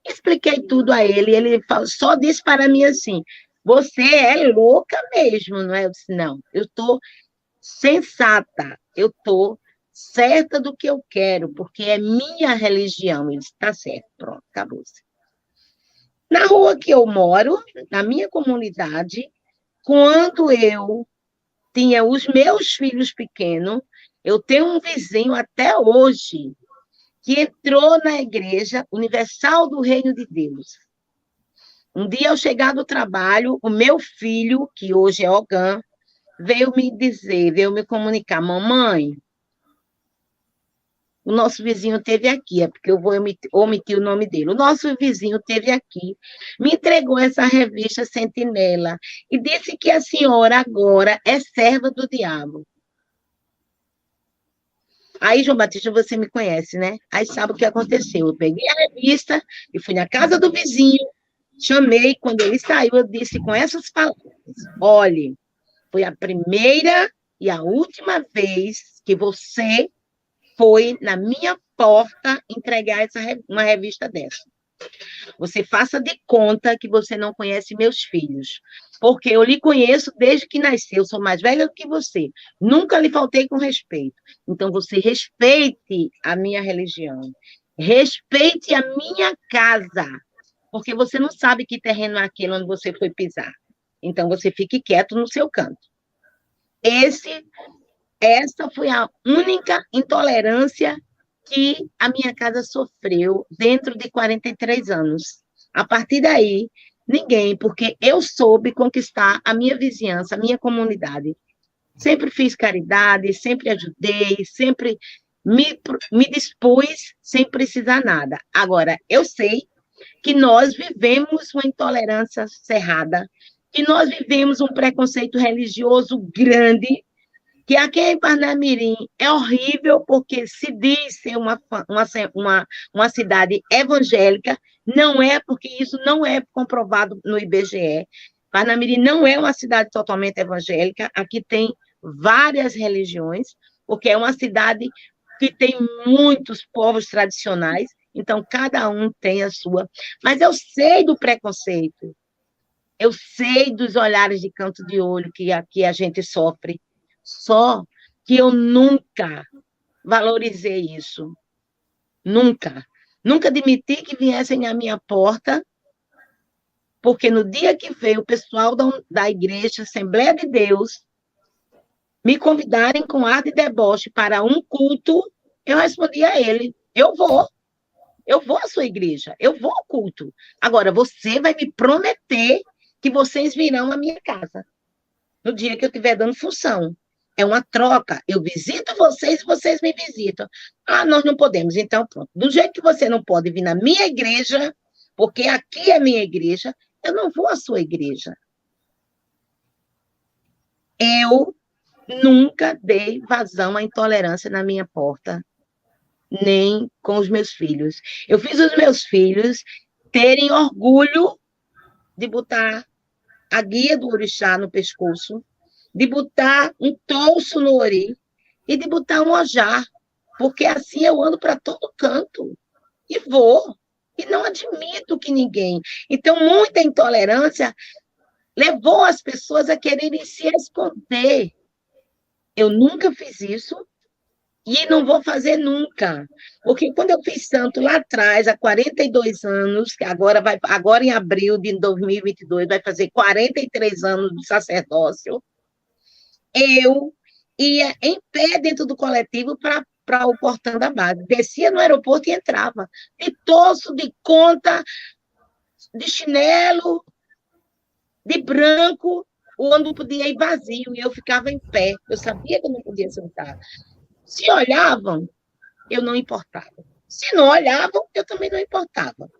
Expliquei tudo a ele, ele só disse para mim assim, você é louca mesmo, não é? Eu disse, não, eu estou sensata, eu estou certa do que eu quero, porque é minha religião. Ele disse, está certo, pronto, acabou-se. Na rua que eu moro, na minha comunidade, quando eu tinha os meus filhos pequenos, eu tenho um vizinho até hoje que entrou na Igreja Universal do Reino de Deus. Um dia, ao chegar do trabalho, o meu filho, que hoje é Ogã, veio me dizer, veio me comunicar, mamãe, o nosso vizinho teve aqui, é porque eu vou omitir o nome dele. O nosso vizinho teve aqui, me entregou essa revista Sentinela e disse que a senhora agora é serva do diabo. Aí, João Batista, você me conhece, né? Aí sabe o que aconteceu. Eu peguei a revista e fui na casa do vizinho, chamei, quando ele saiu, eu disse com essas palavras, olhe, foi a primeira e a última vez que você foi na minha porta entregar uma revista dessa. Você faça de conta que você não conhece meus filhos, porque eu lhe conheço desde que nasceu, sou mais velha do que você, nunca lhe faltei com respeito. Então, você respeite a minha religião, respeite a minha casa, porque você não sabe que terreno é aquele onde você foi pisar. Então, você fique quieto no seu canto. Essa foi a única intolerância que a minha casa sofreu dentro de 43 anos. A partir daí, ninguém, porque eu soube conquistar a minha vizinhança, a minha comunidade. Sempre fiz caridade, sempre ajudei, sempre me dispus sem precisar nada. Agora, eu sei que nós vivemos uma intolerância cerrada, que nós vivemos um preconceito religioso grande, que aqui em Parnamirim é horrível, porque se diz ser uma cidade evangélica, não é, porque isso não é comprovado no IBGE. Parnamirim não é uma cidade totalmente evangélica, aqui tem várias religiões, porque é uma cidade que tem muitos povos tradicionais, então cada um tem a sua. Mas eu sei do preconceito, eu sei dos olhares de canto de olho que aqui a gente sofre, só que eu nunca valorizei isso. Nunca. Nunca admiti que viessem à minha porta, porque no dia que veio o pessoal da igreja, Assembleia de Deus, me convidarem com ar de deboche para um culto, eu respondi a ele, eu vou à sua igreja, eu vou ao culto. Agora, você vai me prometer que vocês virão à minha casa, no dia que eu estiver dando função. É uma troca. Eu visito vocês e vocês me visitam. Ah, nós não podemos. Então, pronto. Do jeito que você não pode vir na minha igreja, porque aqui é minha igreja, eu não vou à sua igreja. Eu nunca dei vazão à intolerância na minha porta, nem com os meus filhos. Eu fiz os meus filhos terem orgulho de botar a guia do orixá no pescoço, de botar um tolço no ori e de botar um ojar, porque assim eu ando para todo canto e vou, e não admito que ninguém. Então, muita intolerância levou as pessoas a quererem se esconder. Eu nunca fiz isso e não vou fazer nunca, porque quando eu fiz santo lá atrás, há 42 anos, agora em abril de 2022, vai fazer 43 anos de sacerdócio, eu ia em pé dentro do coletivo para o portão da base. Descia no aeroporto e entrava. De torso, de conta, de chinelo, de branco, o ônibus podia ir vazio e eu ficava em pé. Eu sabia que eu não podia sentar. Se olhavam, eu não importava. Se não olhavam, eu também não importava.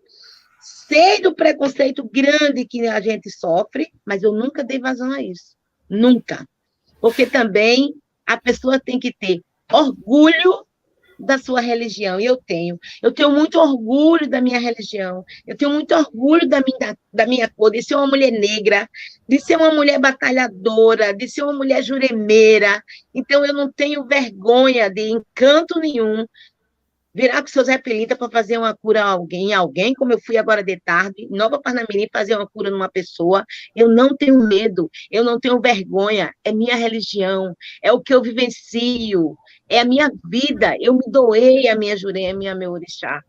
Sei do preconceito grande que a gente sofre, mas eu nunca dei vazão a isso. Nunca. Porque também a pessoa tem que ter orgulho da sua religião, e eu tenho. Eu tenho muito orgulho da minha religião, eu tenho muito orgulho da minha cor, de ser uma mulher negra, de ser uma mulher batalhadora, de ser uma mulher juremeira. Então, eu não tenho vergonha de encanto nenhum virar com seus repelitas para fazer uma cura a alguém, como eu fui agora de tarde, em Nova Parnamirim, fazer uma cura numa pessoa. Eu não tenho medo, eu não tenho vergonha, é minha religião, é o que eu vivencio, é a minha vida, eu me doei a minha Jurema e a meu orixá.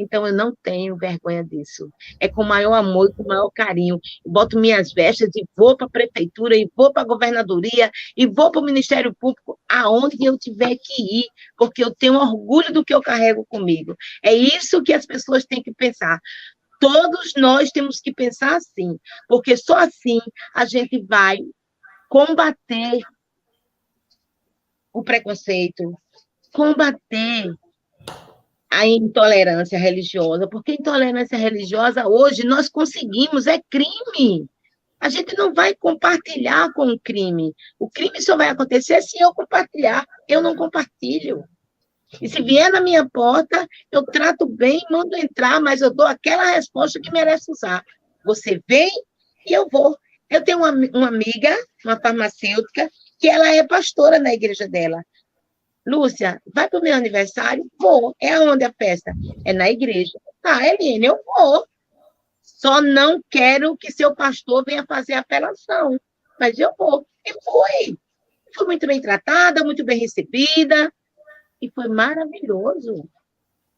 Então, eu não tenho vergonha disso. É com o maior amor e com o maior carinho. Eu boto minhas vestes e vou para a prefeitura, e vou para a governadoria, e vou para o Ministério Público, aonde eu tiver que ir, porque eu tenho orgulho do que eu carrego comigo. É isso que as pessoas têm que pensar. Todos nós temos que pensar assim, porque só assim a gente vai combater o preconceito, combater a intolerância religiosa, porque intolerância religiosa hoje nós conseguimos, é crime. A gente não vai compartilhar com o crime. O crime só vai acontecer se eu compartilhar. Eu não compartilho. E se vier na minha porta, eu trato bem, mando entrar, mas eu dou aquela resposta que merece usar. Você vem e eu vou. Eu tenho uma amiga, uma farmacêutica, que ela é pastora na igreja dela. Lúcia, vai para o meu aniversário? Vou. É aonde a festa? É na igreja. Tá, Eliane, eu vou. Só não quero que seu pastor venha fazer apelação. Mas eu vou. E fui. Fui muito bem tratada, muito bem recebida. E foi maravilhoso.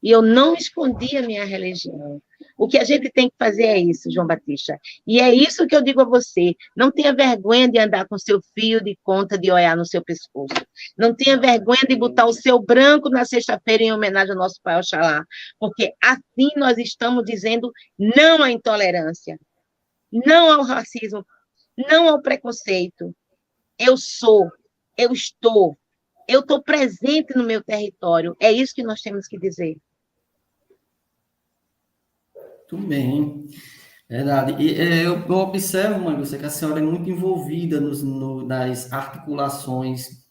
E eu não escondi a minha religião. O que a gente tem que fazer é isso, João Batista. E é isso que eu digo a você. Não tenha vergonha de andar com seu fio de conta de olhar no seu pescoço. Não tenha vergonha de botar o seu branco na sexta-feira em homenagem ao nosso Pai Oxalá. Porque assim nós estamos dizendo não à intolerância, não ao racismo, não ao preconceito. Eu sou, eu estou presente no meu território. É isso que nós temos que dizer. Muito bem. Verdade. Eu observo, Marlúcia, que a senhora é muito envolvida nas articulações,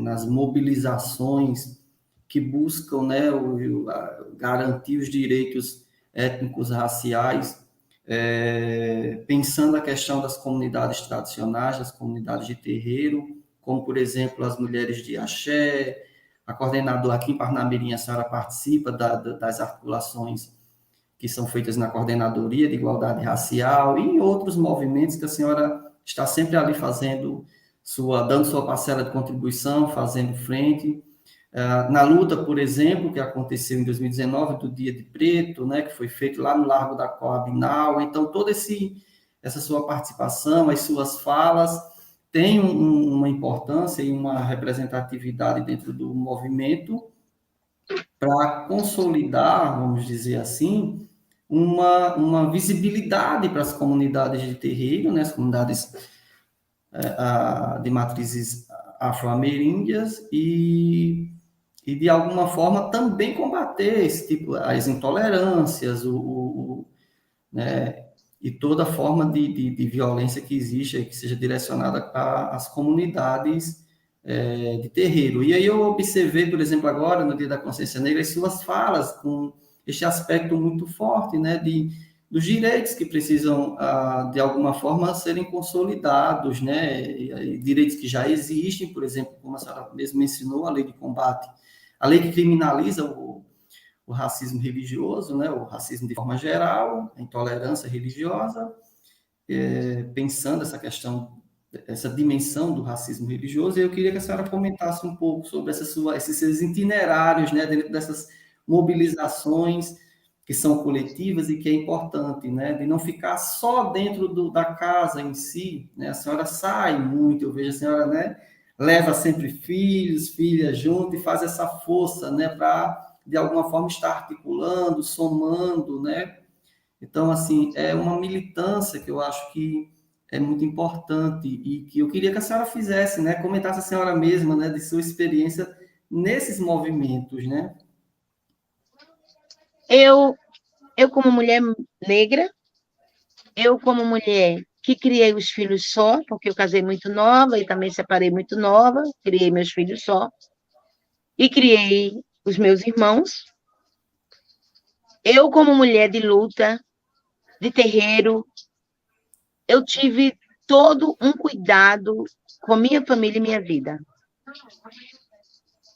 nas mobilizações que buscam, né, garantir os direitos étnicos raciais, pensando a questão das comunidades tradicionais, das comunidades de terreiro, como, por exemplo, as mulheres de axé, a coordenadora aqui em Parnamirim, a senhora participa das articulações que são feitas na Coordenadoria de Igualdade Racial e em outros movimentos que a senhora está sempre ali dando sua parcela de contribuição, fazendo frente. Na luta, por exemplo, que aconteceu em 2019, do Dia de Preto, né, que foi feito lá no Largo da Coabinal. Então, toda essa sua participação, as suas falas, têm uma importância e uma representatividade dentro do movimento para consolidar, vamos dizer assim, uma visibilidade para as comunidades de terreiro, né, as comunidades de matrizes afro-ameríndias e de alguma forma também combater esse tipo, as intolerâncias, né, e toda forma de violência que existe, que seja direcionada às comunidades de terreiro. E aí eu observei, por exemplo, agora, no Dia da Consciência Negra, as suas falas com este aspecto muito forte, né, dos direitos que precisam, de alguma forma, serem consolidados, né, direitos que já existem, por exemplo, como a senhora mesmo mencionou, a lei de combate, a lei que criminaliza o racismo religioso, né, o racismo de forma geral, a intolerância religiosa, pensando essa dimensão do racismo religioso, e eu queria que a senhora comentasse um pouco sobre esses seus itinerários, né, dentro dessas mobilizações que são coletivas e que é importante, né, de não ficar só dentro da casa em si, né, a senhora sai muito, eu vejo a senhora, né, leva sempre filhos, filhas junto e faz essa força, né, para, de alguma forma, estar articulando, somando, né, então, assim, é uma militância que eu acho que é muito importante e que eu queria que a senhora fizesse, né, comentasse a senhora mesma, né, de sua experiência nesses movimentos, né? Eu como mulher negra, eu como mulher que criei os filhos só, porque eu casei muito nova e também separei muito nova, criei meus filhos só, e criei os meus irmãos. Eu como mulher de luta, de terreiro, eu tive todo um cuidado com minha família e minha vida.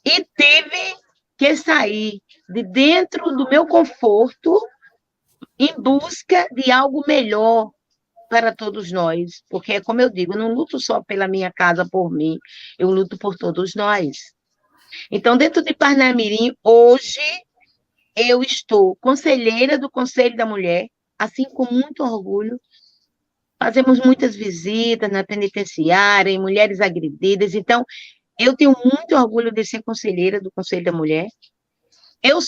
E tive que sair de dentro do meu conforto em busca de algo melhor para todos nós. Porque, como eu digo, eu não luto só pela minha casa, por mim, eu luto por todos nós. Então, dentro de Parnamirim, hoje, eu estou conselheira do Conselho da Mulher, assim, com muito orgulho. Fazemos muitas visitas na penitenciária, em mulheres agredidas. Então, eu tenho muito orgulho de ser conselheira do Conselho da Mulher. Eu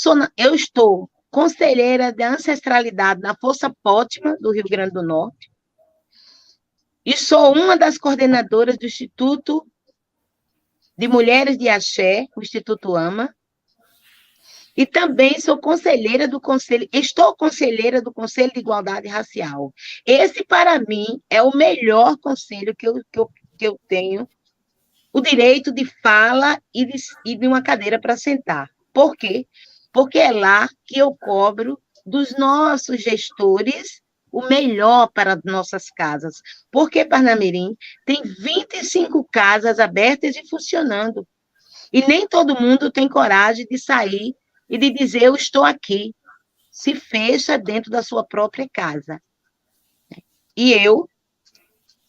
estou conselheira da ancestralidade na Força Pótima do Rio Grande do Norte. e sou uma das coordenadoras do Instituto de Mulheres de Axé, o Instituto AMA, e também sou conselheira do Conselho, estou conselheira do Conselho de Igualdade Racial. Esse, para mim, é o melhor conselho que eu tenho, o direito de fala e de uma cadeira para sentar. Por quê? Porque é lá que eu cobro dos nossos gestores o melhor para nossas casas. Porque Parnamirim tem 25 casas abertas e funcionando. E nem todo mundo tem coragem de sair e de dizer, eu estou aqui. Se fecha dentro da sua própria casa. E eu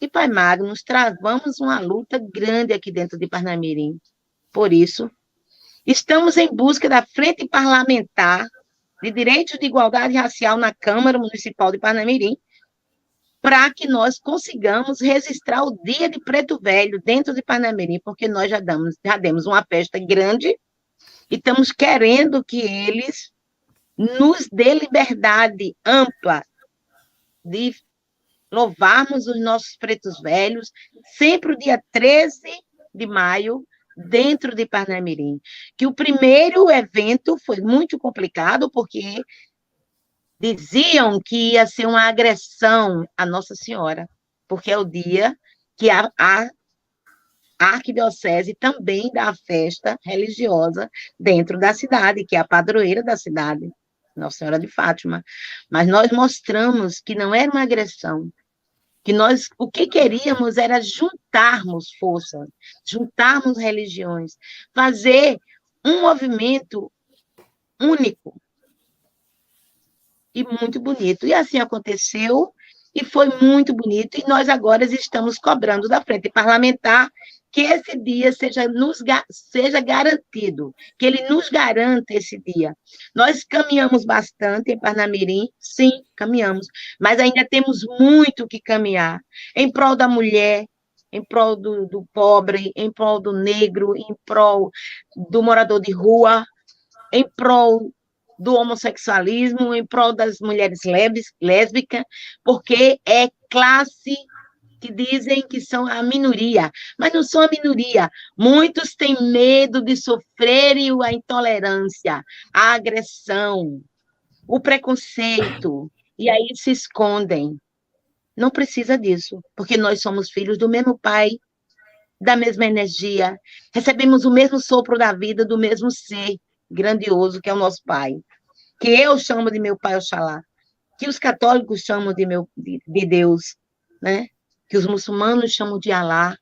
e Pai Magnus travamos uma luta grande aqui dentro de Parnamirim. Por isso, estamos em busca da frente parlamentar de direitos de igualdade racial na Câmara Municipal de Parnamirim, para que nós consigamos registrar o Dia de Preto Velho dentro de Parnamirim, porque nós já demos uma festa grande e estamos querendo que eles nos dê liberdade ampla de louvarmos os nossos pretos velhos, sempre o dia 13 de maio, dentro de Parnamirim. Que o primeiro evento foi muito complicado, porque diziam que ia ser uma agressão à Nossa Senhora, porque é o dia que a arquidiocese também dá a festa religiosa dentro da cidade, que é a padroeira da cidade, Nossa Senhora de Fátima. Mas nós mostramos que não era uma agressão, que nós, o que queríamos era juntarmos forças, juntarmos religiões, fazer um movimento único e muito bonito. E assim aconteceu, e foi muito bonito, e nós agora estamos cobrando da frente parlamentar que esse dia seja garantido, que ele nos garanta esse dia. Nós caminhamos bastante em Parnamirim, sim, caminhamos, mas ainda temos muito que caminhar em prol da mulher, em prol do pobre, em prol do negro, em prol do morador de rua, em prol do homossexualismo, em prol das mulheres lésbicas, porque é classe que dizem que são a minoria, mas não são a minoria. Muitos têm medo de sofrer a intolerância, a agressão, o preconceito, e aí se escondem. Não precisa disso, porque nós somos filhos do mesmo pai, da mesma energia, recebemos o mesmo sopro da vida, do mesmo ser grandioso que é o nosso pai, que eu chamo de meu pai Oxalá, que os católicos chamam de Deus, né? Que os muçulmanos chamam de Alá,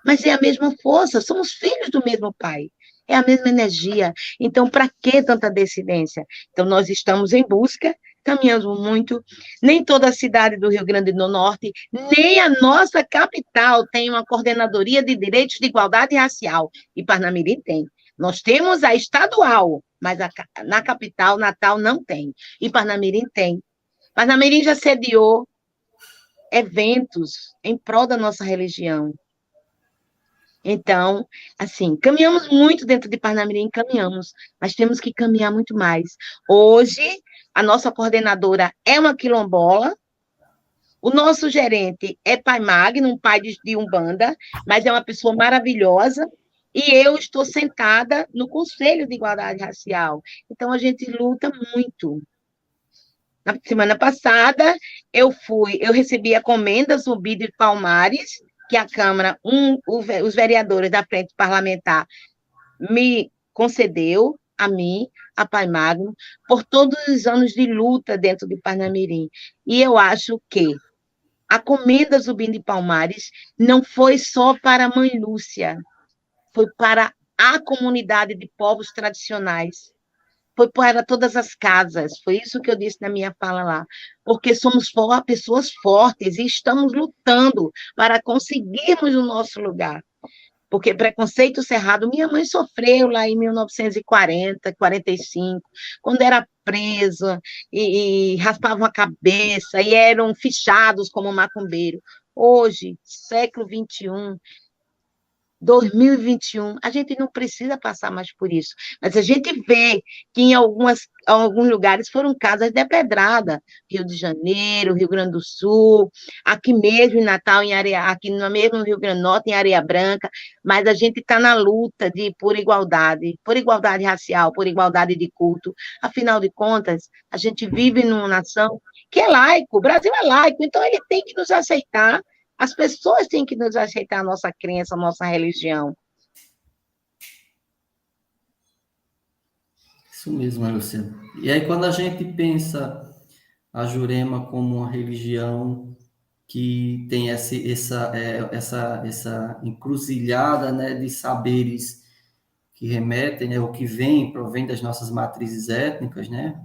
mas é a mesma força, somos filhos do mesmo pai, é a mesma energia. Então, para que tanta dissidência? Então, nós estamos em busca, caminhamos muito, nem toda a cidade do Rio Grande do Norte, nem a nossa capital tem uma coordenadoria de direitos de igualdade racial, e Parnamirim tem. Nós temos a estadual, mas na capital, Natal, não tem, e Parnamirim tem. Parnamirim já sediou eventos em prol da nossa religião. Então, assim, caminhamos muito dentro de Parnamirim, caminhamos, mas temos que caminhar muito mais. Hoje, a nossa coordenadora é uma quilombola, o nosso gerente é Pai Magno, um pai de Umbanda, mas é uma pessoa maravilhosa, e eu estou sentada no Conselho de Igualdade Racial. Então, a gente luta muito. Na semana passada, eu recebi a comenda Zumbi de Palmares, que a Câmara, os vereadores da Frente Parlamentar me concedeu, a mim, a Pai Magno, por todos os anos de luta dentro de Parnamirim. E eu acho que a comenda Zumbi de Palmares não foi só para a Mãe Lúcia, foi para a comunidade de povos tradicionais, foi para todas as casas, foi isso que eu disse na minha fala lá, porque somos pessoas fortes e estamos lutando para conseguirmos o nosso lugar, porque preconceito cerrado, minha mãe sofreu lá em 1940, 45, quando era presa e raspavam a cabeça e eram fichados como macumbeiro. Hoje, século XXI, 2021, a gente não precisa passar mais por isso. Mas a gente vê que em alguns lugares foram casas depedradas, Rio de Janeiro, Rio Grande do Sul, aqui mesmo em Natal, aqui no mesmo Rio Grande do Norte, em Areia Branca, mas a gente está na luta por igualdade racial, por igualdade de culto. Afinal de contas, a gente vive numa nação que é laico, o Brasil é laico, então ele tem que nos aceitar. As pessoas têm que nos aceitar a nossa crença, a nossa religião. Isso mesmo, Lúcia. E aí, quando a gente pensa a Jurema como uma religião que tem essa encruzilhada, né, de saberes que remetem, né, ou que provém das nossas matrizes étnicas, né,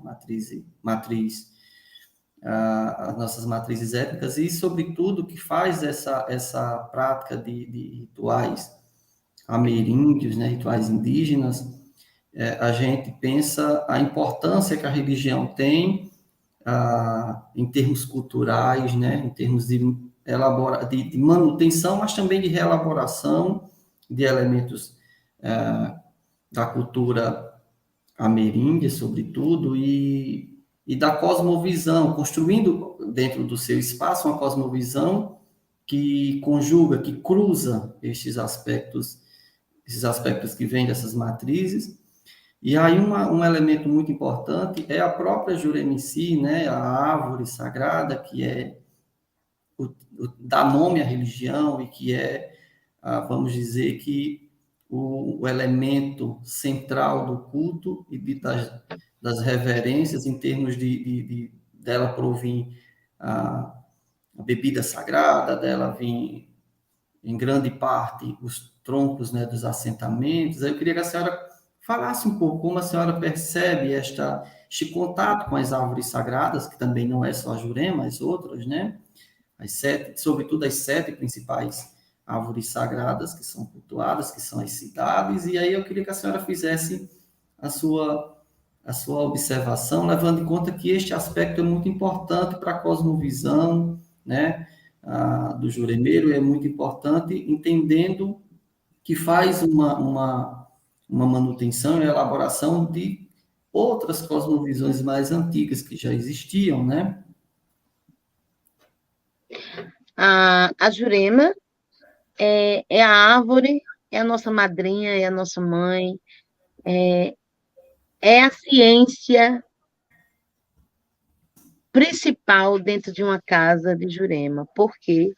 as nossas matrizes étnicas, e, sobretudo, que faz essa prática de rituais ameríndios, né, rituais indígenas, a gente pensa a importância que a religião tem em termos culturais, né, em termos de manutenção, mas também de reelaboração de elementos da cultura ameríndia, sobretudo, e da cosmovisão, construindo dentro do seu espaço uma cosmovisão que conjuga, que cruza esses aspectos que vêm dessas matrizes. E aí um elemento muito importante é a própria Jurema em si, né, a árvore sagrada, que dá nome à religião e que vamos dizer que o elemento central do culto e das reverências em termos dela provém a bebida sagrada, dela vir, em grande parte, os troncos, né, dos assentamentos. Aí eu queria que a senhora falasse um pouco como a senhora percebe este contato com as árvores sagradas, que também não é só a Jurema, as outras, né? Sobretudo as 7 principais árvores sagradas que são cultuadas, que são as cidades, e aí eu queria que a senhora fizesse a sua observação, levando em conta que este aspecto é muito importante para a cosmovisão, né, do juremeiro, é muito importante, entendendo que faz uma manutenção e elaboração de outras cosmovisões mais antigas que já existiam, né? A Jurema é a árvore, é a nossa madrinha, é a nossa mãe, é a ciência principal dentro de uma casa de Jurema, porque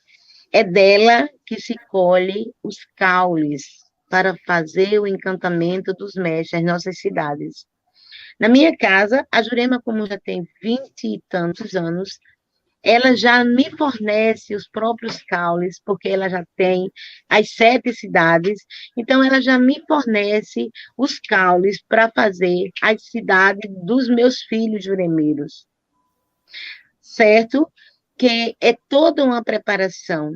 é dela que se colhe os caules para fazer o encantamento dos mestres nas nossas cidades. Na minha casa, a Jurema, como já tem 20 e tantos anos, ela já me fornece os próprios caules, porque ela já tem as 7 cidades, então ela já me fornece os caules para fazer as cidades dos meus filhos juremeiros. Certo? Que é toda uma preparação,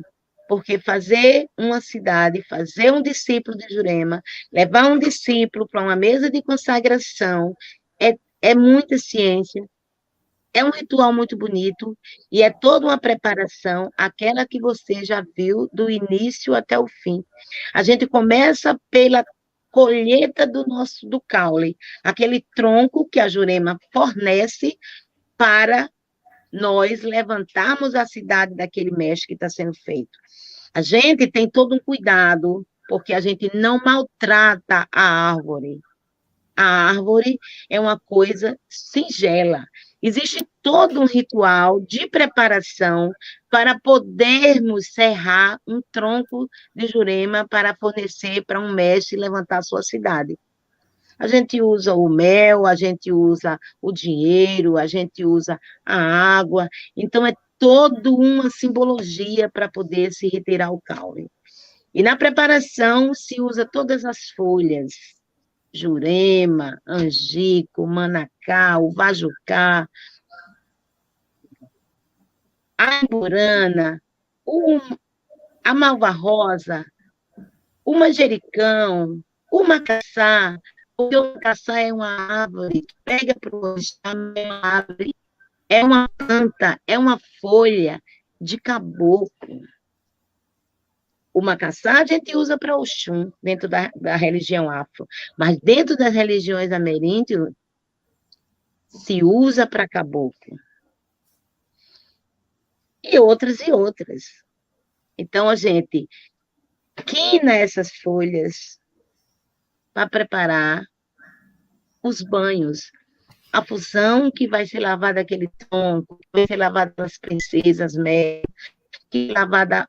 porque fazer uma cidade, fazer um discípulo de Jurema, levar um discípulo para uma mesa de consagração, é muita ciência, é um ritual muito bonito e é toda uma preparação, aquela que você já viu do início até o fim. A gente começa pela colheita do caule, aquele tronco que a Jurema fornece para nós levantarmos a cidade daquele mestre que está sendo feito. A gente tem todo um cuidado, porque a gente não maltrata a árvore. A árvore é uma coisa singela. Existe todo um ritual de preparação para podermos serrar um tronco de Jurema para fornecer para um mestre levantar a sua cidade. A gente usa o mel, a gente usa o dinheiro, a gente usa a água. Então, é toda uma simbologia para poder se retirar o caule. E na preparação se usa todas as folhas, Jurema, angico, manacá, uvajucá, a imburana, a malva rosa, o manjericão, o macaçá, porque o macaçá é uma árvore que pega para o orixá, é uma árvore, é uma planta, é uma folha de caboclo. O macaçá a gente usa para Oxum, dentro da religião afro, mas dentro das religiões ameríndias, se usa para caboclo. E outras e outras. Então, a gente quina essas folhas para preparar os banhos. A fusão que vai ser lavada aquele tronco, que vai ser lavada pelas princesas médicas, que lavada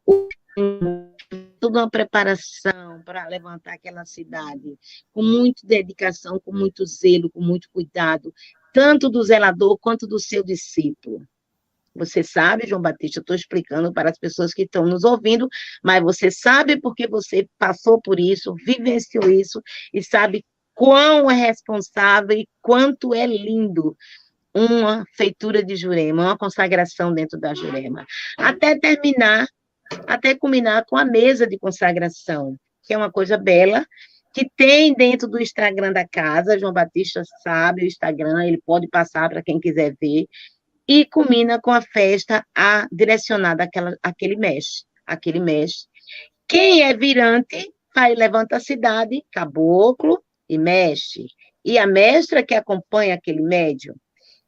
toda uma preparação para levantar aquela cidade, com muita dedicação, com muito zelo, com muito cuidado, tanto do zelador quanto do seu discípulo. Você sabe, João Batista, eu estou explicando para as pessoas que estão nos ouvindo, mas você sabe porque você passou por isso, vivenciou isso, e sabe quão é responsável e quanto é lindo uma feitura de Jurema, uma consagração dentro da Jurema. Até culminar com a mesa de consagração, que é uma coisa bela, que tem dentro do Instagram da casa, João Batista sabe o Instagram, ele pode passar para quem quiser ver, e culmina com a festa direcionada àquele mestre. Quem é virante, levanta a cidade, caboclo e mestre. E a mestra que acompanha aquele médium.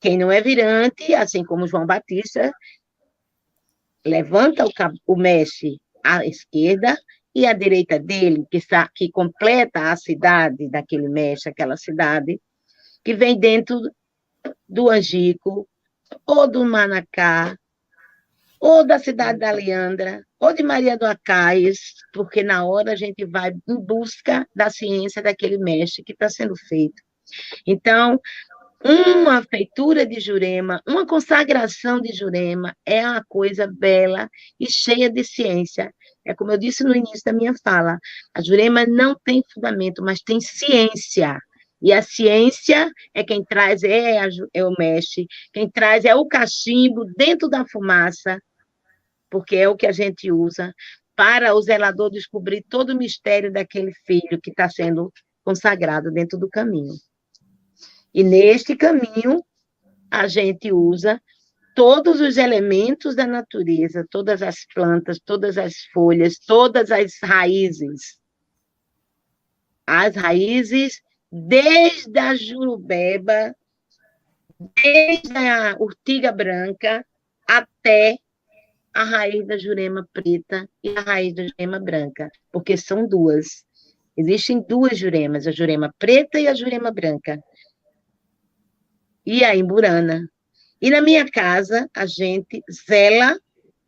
Quem não é virante, assim como João Batista, levanta o mestre à esquerda e à direita dele, que completa a cidade daquele mestre, aquela cidade, que vem dentro do Angico, ou do Manacá, ou da cidade da Leandra, ou de Maria do Acais, porque na hora a gente vai em busca da ciência daquele mestre que está sendo feito. Então, uma feitura de Jurema, uma consagração de Jurema é uma coisa bela e cheia de ciência. É como eu disse no início da minha fala, a Jurema não tem fundamento, mas tem ciência. E a ciência é quem traz, é o mestre, quem traz é o cachimbo dentro da fumaça, porque é o que a gente usa para o zelador descobrir todo o mistério daquele filho que está sendo consagrado dentro do caminho. E neste caminho, a gente usa todos os elementos da natureza, todas as plantas, todas as folhas, todas as raízes. As raízes, desde a jurubeba, desde a urtiga branca, até a raiz da jurema preta e a raiz da jurema branca, porque são duas. Existem duas juremas, a jurema preta e a jurema branca. E a imburana. E na minha casa, a gente zela,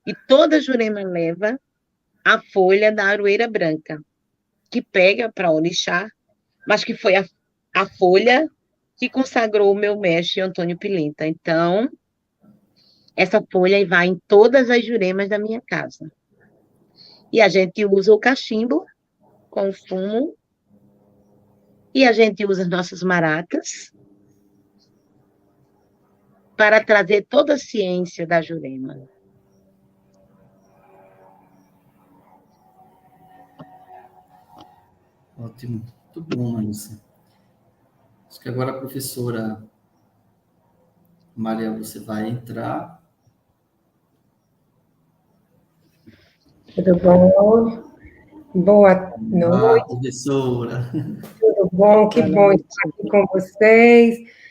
e toda jurema leva a folha da aroeira branca, que pega para orixá, mas que foi a folha que consagrou o meu mestre Antônio Pilinta. Então, essa folha vai em todas as juremas da minha casa. E a gente usa o cachimbo com o fumo, e a gente usa as nossas maracas, para trazer toda a ciência da Jurema. Ótimo, muito bom, Marisa. Acho que agora a professora Maria, você vai entrar. Tudo bom? Boa noite. Professora. Tudo bom? Que bom estar aqui com vocês.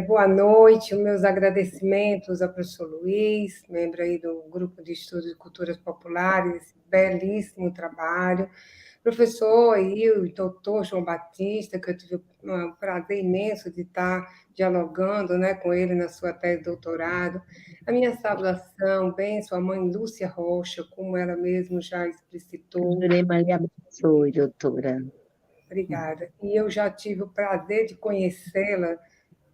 Boa noite. Os meus agradecimentos ao professor Luiz, membro aí do Grupo de Estudos de Culturas Populares, esse belíssimo trabalho. Professor e o doutor João Batista, que eu tive um prazer imenso de estar dialogando, né, com ele na sua tese de doutorado. A minha saudação, bem, sua mãe Lúcia Rocha, como ela mesma já explicitou. Jurema lhe abençoe, doutora. Obrigada. E eu já tive o prazer de conhecê-la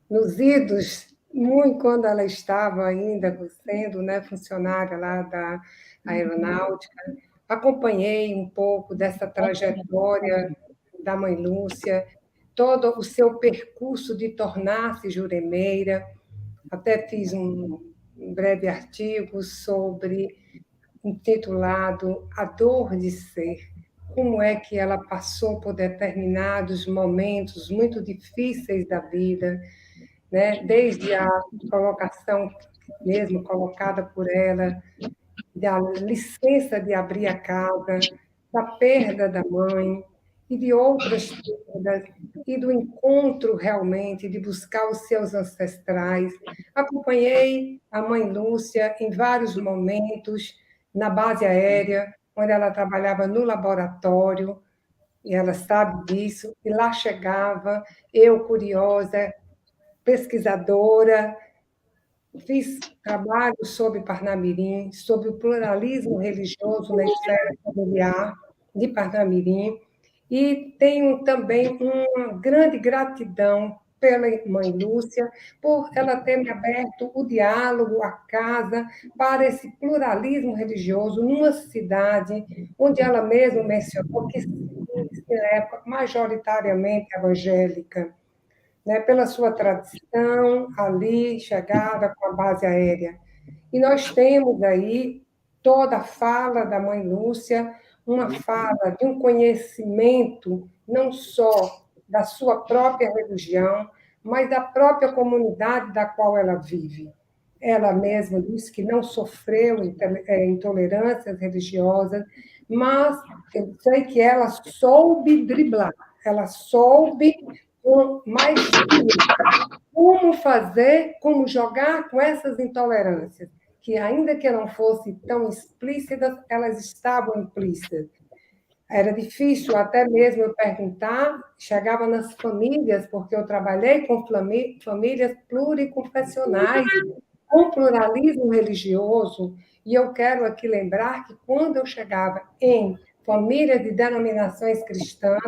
nos idos, muito quando ela estava ainda sendo, né, funcionária lá da aeronáutica. Acompanhei um pouco dessa trajetória da mãe Lúcia, todo o seu percurso de tornar-se juremeira. Até fiz um breve artigo intitulado A Dor de Ser, como é que ela passou por determinados momentos muito difíceis da vida, né? Desde a colocação mesmo colocada por ela, da licença de abrir a casa, da perda da mãe e de outras perdas, e do encontro realmente, de buscar os seus ancestrais. Acompanhei a mãe Lúcia em vários momentos na base aérea, onde ela trabalhava no laboratório, e ela sabe disso, e lá chegava, eu curiosa, pesquisadora, fiz trabalho sobre Parnamirim, sobre o pluralismo religioso na esfera familiar de Parnamirim, e tenho também uma grande gratidão pela mãe Lúcia, por ela ter me aberto o diálogo, a casa, para esse pluralismo religioso numa cidade onde ela mesma mencionou que, na época, majoritariamente evangélica, né, pela sua tradição ali, chegada com a base aérea. E nós temos aí toda a fala da mãe Lúcia, uma fala de um conhecimento não só da sua própria religião, mas da própria comunidade da qual ela vive. Ela mesma disse que não sofreu intolerâncias religiosas, mas eu sei que ela soube driblar, ela soube com maestria como fazer, como jogar com essas intolerâncias, que ainda que não fossem tão explícitas, elas estavam implícitas. Era difícil até mesmo eu perguntar, chegava nas famílias, porque eu trabalhei com famílias pluriconfessionais, com pluralismo religioso, e eu quero aqui lembrar que quando eu chegava em famílias de denominações cristãs,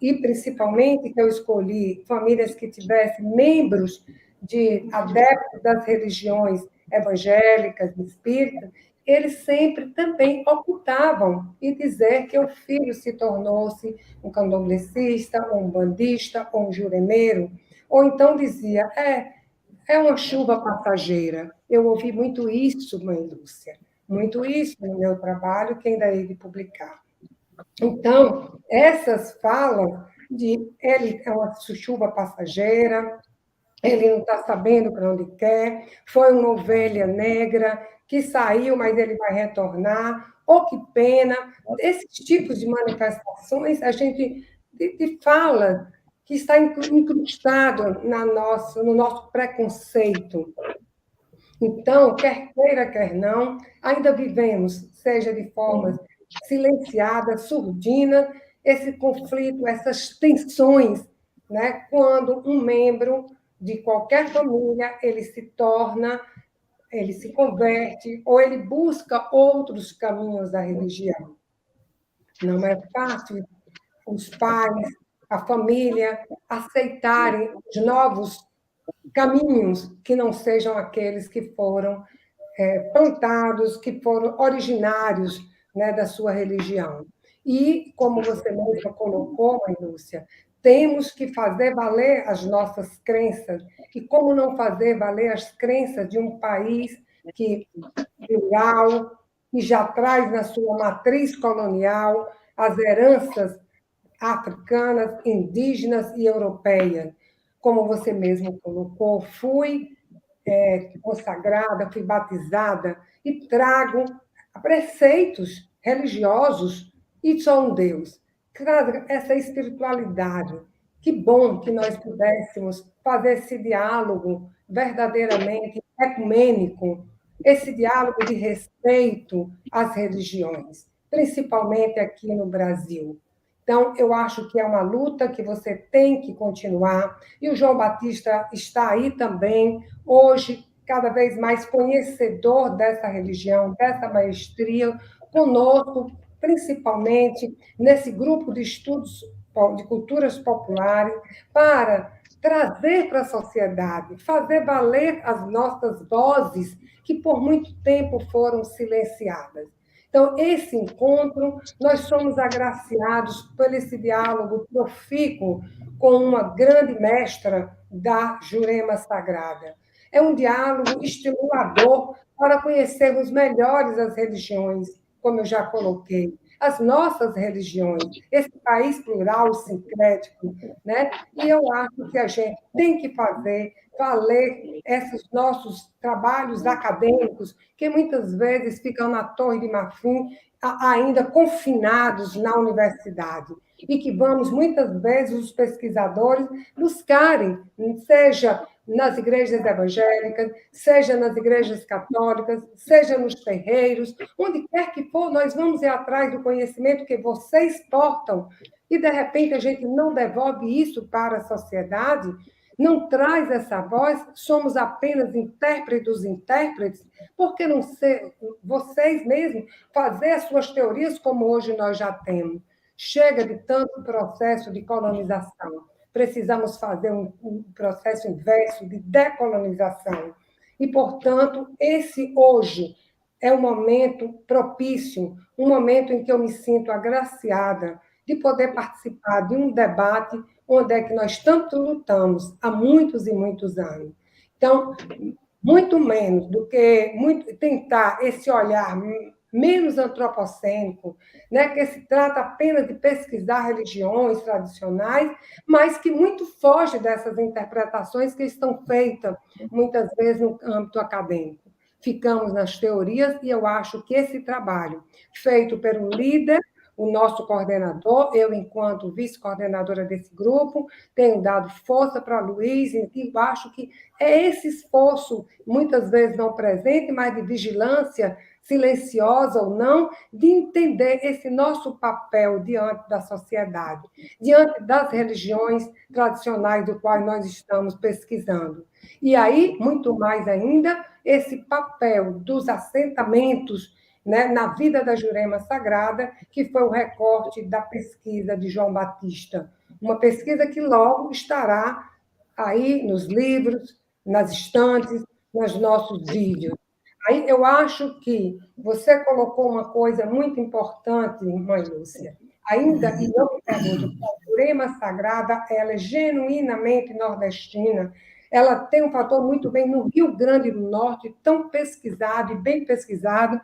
e principalmente que eu escolhi famílias que tivessem membros de adeptos das religiões evangélicas, espíritas, eles sempre também ocultavam e dizer que o filho se tornou-se um candomblessista, ou um bandista, ou um juremeiro, ou então dizia, é uma chuva passageira. Eu ouvi muito isso, mãe Lúcia, muito isso no meu trabalho, que ainda hei de publicar. Então, essas falam de ele é uma chuva passageira, ele não está sabendo para onde quer, foi uma ovelha negra que saiu, mas ele vai retornar, oh, que pena. Esses tipos de manifestações, a gente fala que está incrustado no nosso preconceito. Então, quer queira, quer não, ainda vivemos, seja de formas silenciada, surdina, esse conflito, essas tensões, né? Quando um membro de qualquer família ele se torna, ele se converte ou ele busca outros caminhos da religião. Não é fácil os pais, a família aceitarem os novos caminhos que não sejam aqueles que foram plantados, que foram originários, né, da sua religião. E, como você mesma colocou, mãe Lúcia, temos que fazer valer as nossas crenças. E como não fazer valer as crenças de um país que plural, que já traz na sua matriz colonial as heranças africanas, indígenas e europeias. Como você mesmo colocou, fui consagrada, fui batizada e trago preceitos religiosos e só um Deus. Trago essa espiritualidade. Que bom que nós pudéssemos fazer esse diálogo verdadeiramente ecumênico, esse diálogo de respeito às religiões, principalmente aqui no Brasil. Então, eu acho que é uma luta que você tem que continuar, e o João Batista está aí também, hoje, cada vez mais conhecedor dessa religião, dessa maestria, conosco, principalmente nesse grupo de estudos de culturas populares, para trazer para a sociedade, fazer valer as nossas vozes, que por muito tempo foram silenciadas. Então, esse encontro, nós somos agraciados por esse diálogo profícuo com uma grande mestra da Jurema Sagrada. É um diálogo estimulador para conhecermos melhores as religiões, como eu já coloquei. as nossas religiões, esse país plural, sincrético, né? E eu acho que a gente tem que fazer valer esses nossos trabalhos acadêmicos, que muitas vezes ficam na Torre de Marfim, ainda confinados na universidade, e que vamos, muitas vezes, os pesquisadores buscarem, seja nas igrejas evangélicas, seja nas igrejas católicas, seja nos terreiros, onde quer que for, nós vamos ir atrás do conhecimento que vocês portam, e, de repente, a gente não devolve isso para a sociedade, não traz essa voz, somos apenas intérpretes dos intérpretes, por que não ser vocês mesmos fazer as suas teorias como hoje nós já temos? Chega de tanto processo de colonização. Precisamos fazer um processo inverso de decolonização. E, portanto, esse hoje é um momento propício, um momento em que eu me sinto agraciada de poder participar de um debate onde é que nós tanto lutamos há muitos e muitos anos. Então, muito menos do que tentar esse olhar menos antropocêntrico, né, que se trata apenas de pesquisar religiões tradicionais, mas que muito foge dessas interpretações que estão feitas, muitas vezes, no âmbito acadêmico. Ficamos nas teorias, e eu acho que esse trabalho, feito pelo líder, o nosso coordenador, eu, enquanto vice-coordenadora desse grupo, tenho dado força para Luiz, e eu acho que é esse esforço, muitas vezes não presente, mas de vigilância, silenciosa ou não, de entender esse nosso papel diante da sociedade, diante das religiões tradicionais do qual nós estamos pesquisando. E aí, muito mais ainda, esse papel dos assentamentos, né, na vida da Jurema Sagrada, que foi o recorte da pesquisa de João Batista. Uma pesquisa que logo estará aí nos livros, nas estantes, nos nossos vídeos. Aí eu acho que você colocou uma coisa muito importante, mãe Lúcia. Ainda, e eu me pergunto, a Jurema Sagrada, ela é genuinamente nordestina, ela tem um fator muito bem no Rio Grande do Norte, tão pesquisado e bem pesquisado,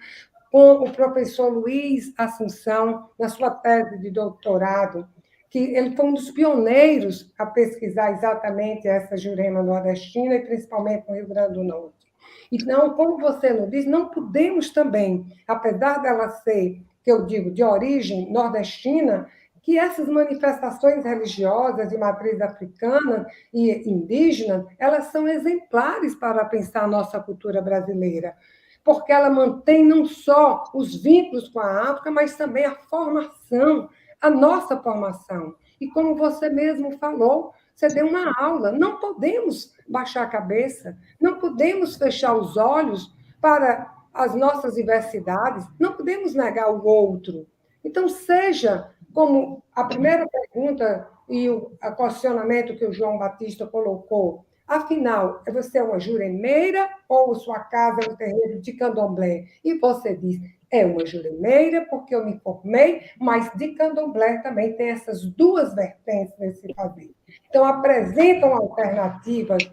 com o professor Luiz Assunção, na sua tese de doutorado, que ele foi um dos pioneiros a pesquisar exatamente essa Jurema nordestina, e principalmente no Rio Grande do Norte. Então, como você nos diz, não podemos também, apesar dela ser, que eu digo, de origem nordestina, que essas manifestações religiosas de matriz africana e indígena, elas são exemplares para pensar a nossa cultura brasileira, porque ela mantém não só os vínculos com a África, mas também a formação, a nossa formação. E como você mesmo falou, você deu uma aula, não podemos baixar a cabeça, não podemos fechar os olhos para as nossas diversidades, não podemos negar o outro. Então, seja como a primeira pergunta e o questionamento que o João Batista colocou, afinal, você é uma juremeira ou sua casa é um terreiro de candomblé? E você diz, é uma juremeira porque eu me formei, mas de candomblé também tem essas duas vertentes nesse fazer. Então, apresentam alternativas,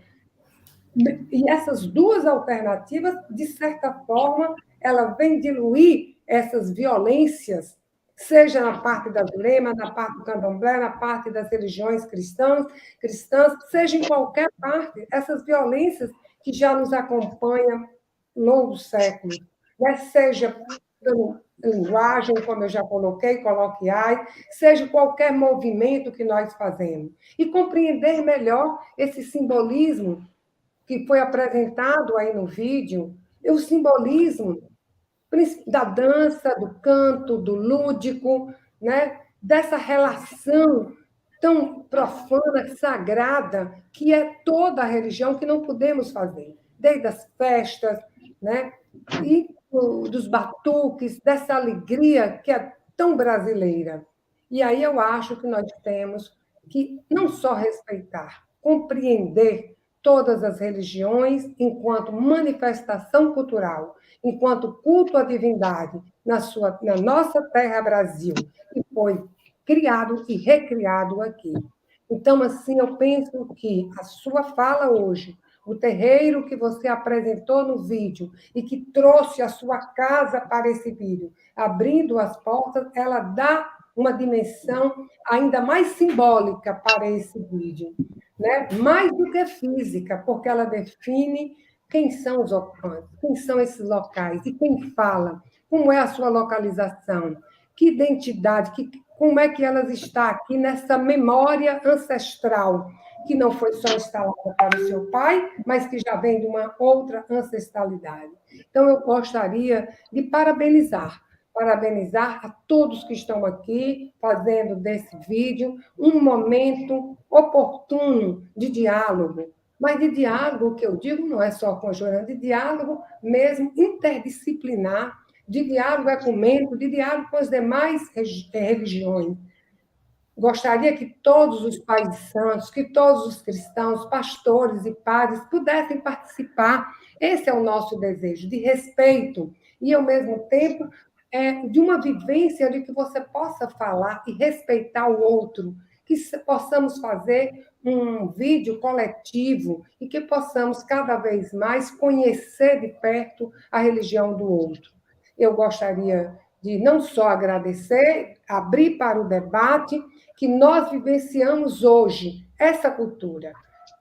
e essas duas alternativas, de certa forma, ela vem diluir essas violências, seja na parte da Jurema, na parte do candomblé, na parte das religiões cristãs, seja em qualquer parte, essas violências que já nos acompanham longos séculos, né? Seja pela linguagem, como eu já coloquei, coloquiais, seja qualquer movimento que nós fazemos. E compreender melhor esse simbolismo que foi apresentado aí no vídeo, o simbolismo da dança, do canto, do lúdico, né? Dessa relação tão profana, sagrada, que é toda a religião, que não podemos fazer, desde as festas, né? E dos batuques, dessa alegria que é tão brasileira. E aí eu acho que nós temos que não só respeitar, compreender todas as religiões enquanto manifestação cultural, enquanto culto à divindade na nossa terra Brasil, que foi criado e recriado aqui. Então, assim, eu penso que a sua fala hoje, o terreiro que você apresentou no vídeo e que trouxe a sua casa para esse vídeo, abrindo as portas, ela dá uma dimensão ainda mais simbólica para esse vídeo, né? Mais do que física, porque ela define quem são os ocupantes, quem são esses locais e quem fala, como é a sua localização, que identidade, como é que elas estão aqui nessa memória ancestral, que não foi só instalada para o seu pai, mas que já vem de uma outra ancestralidade. Então, eu gostaria de parabenizar a todos que estão aqui fazendo desse vídeo um momento oportuno de diálogo. Mas de diálogo, o que eu digo, não é só com a Joana, de diálogo mesmo interdisciplinar, de diálogo ecumênico, de diálogo com as demais religiões. Gostaria que todos os pais de santos, que todos os cristãos, pastores e padres pudessem participar. Esse é o nosso desejo, de respeito e, ao mesmo tempo, de uma vivência de que você possa falar e respeitar o outro, que possamos fazer um vídeo coletivo e que possamos cada vez mais conhecer de perto a religião do outro. Eu gostaria de não só agradecer, abrir para o debate, que nós vivenciamos hoje essa cultura.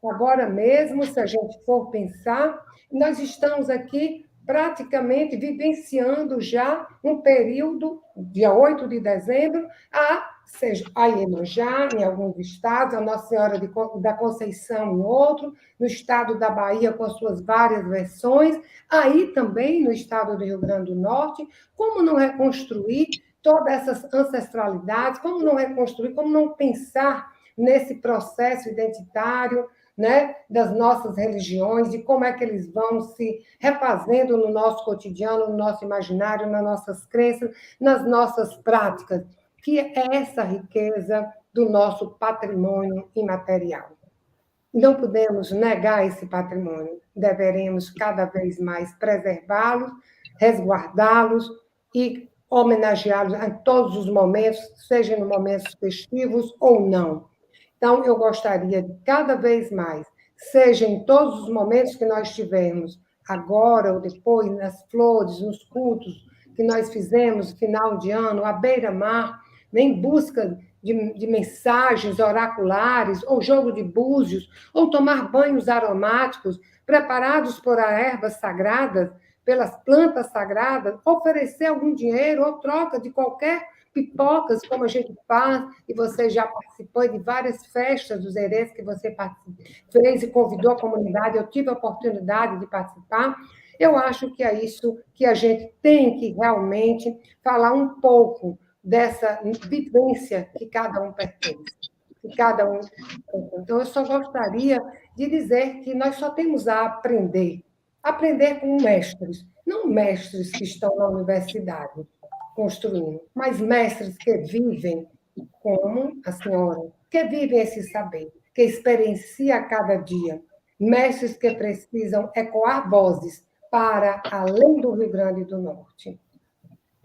Agora mesmo, se a gente for pensar, nós estamos aqui praticamente vivenciando já um período, dia 8 de dezembro, a Iemanjá, em alguns estados, a Nossa Senhora da Conceição em outro, no estado da Bahia, com as suas várias versões, aí também no estado do Rio Grande do Norte. Como não reconstruir todas essas ancestralidades, como não reconstruir, como não pensar nesse processo identitário, né, das nossas religiões, de como é que eles vão se refazendo no nosso cotidiano, no nosso imaginário, nas nossas crenças, nas nossas práticas, que é essa riqueza do nosso patrimônio imaterial. Não podemos negar esse patrimônio, deveremos cada vez mais preservá-los, resguardá-los e homenageá-los em todos os momentos, seja em momentos festivos ou não. Então, eu gostaria de, cada vez mais, seja em todos os momentos que nós tivemos, agora ou depois, nas flores, nos cultos que nós fizemos, final de ano, à beira-mar, em busca de mensagens oraculares, ou jogo de búzios, ou tomar banhos aromáticos, preparados por ervas sagradas, pelas plantas sagradas, oferecer algum dinheiro ou troca de qualquer pipocas, como a gente faz, e você já participou de várias festas dos herês que você fez e convidou a comunidade, eu tive a oportunidade de participar. Eu acho que é isso que a gente tem que realmente falar um pouco dessa vivência que cada um pertence, que cada um. Então, eu só gostaria de dizer que nós só temos a aprender com mestres, não mestres que estão na universidade construindo, mas mestres que vivem como a senhora, que vivem esse saber, que experiencia a cada dia, mestres que precisam ecoar vozes para além do Rio Grande do Norte,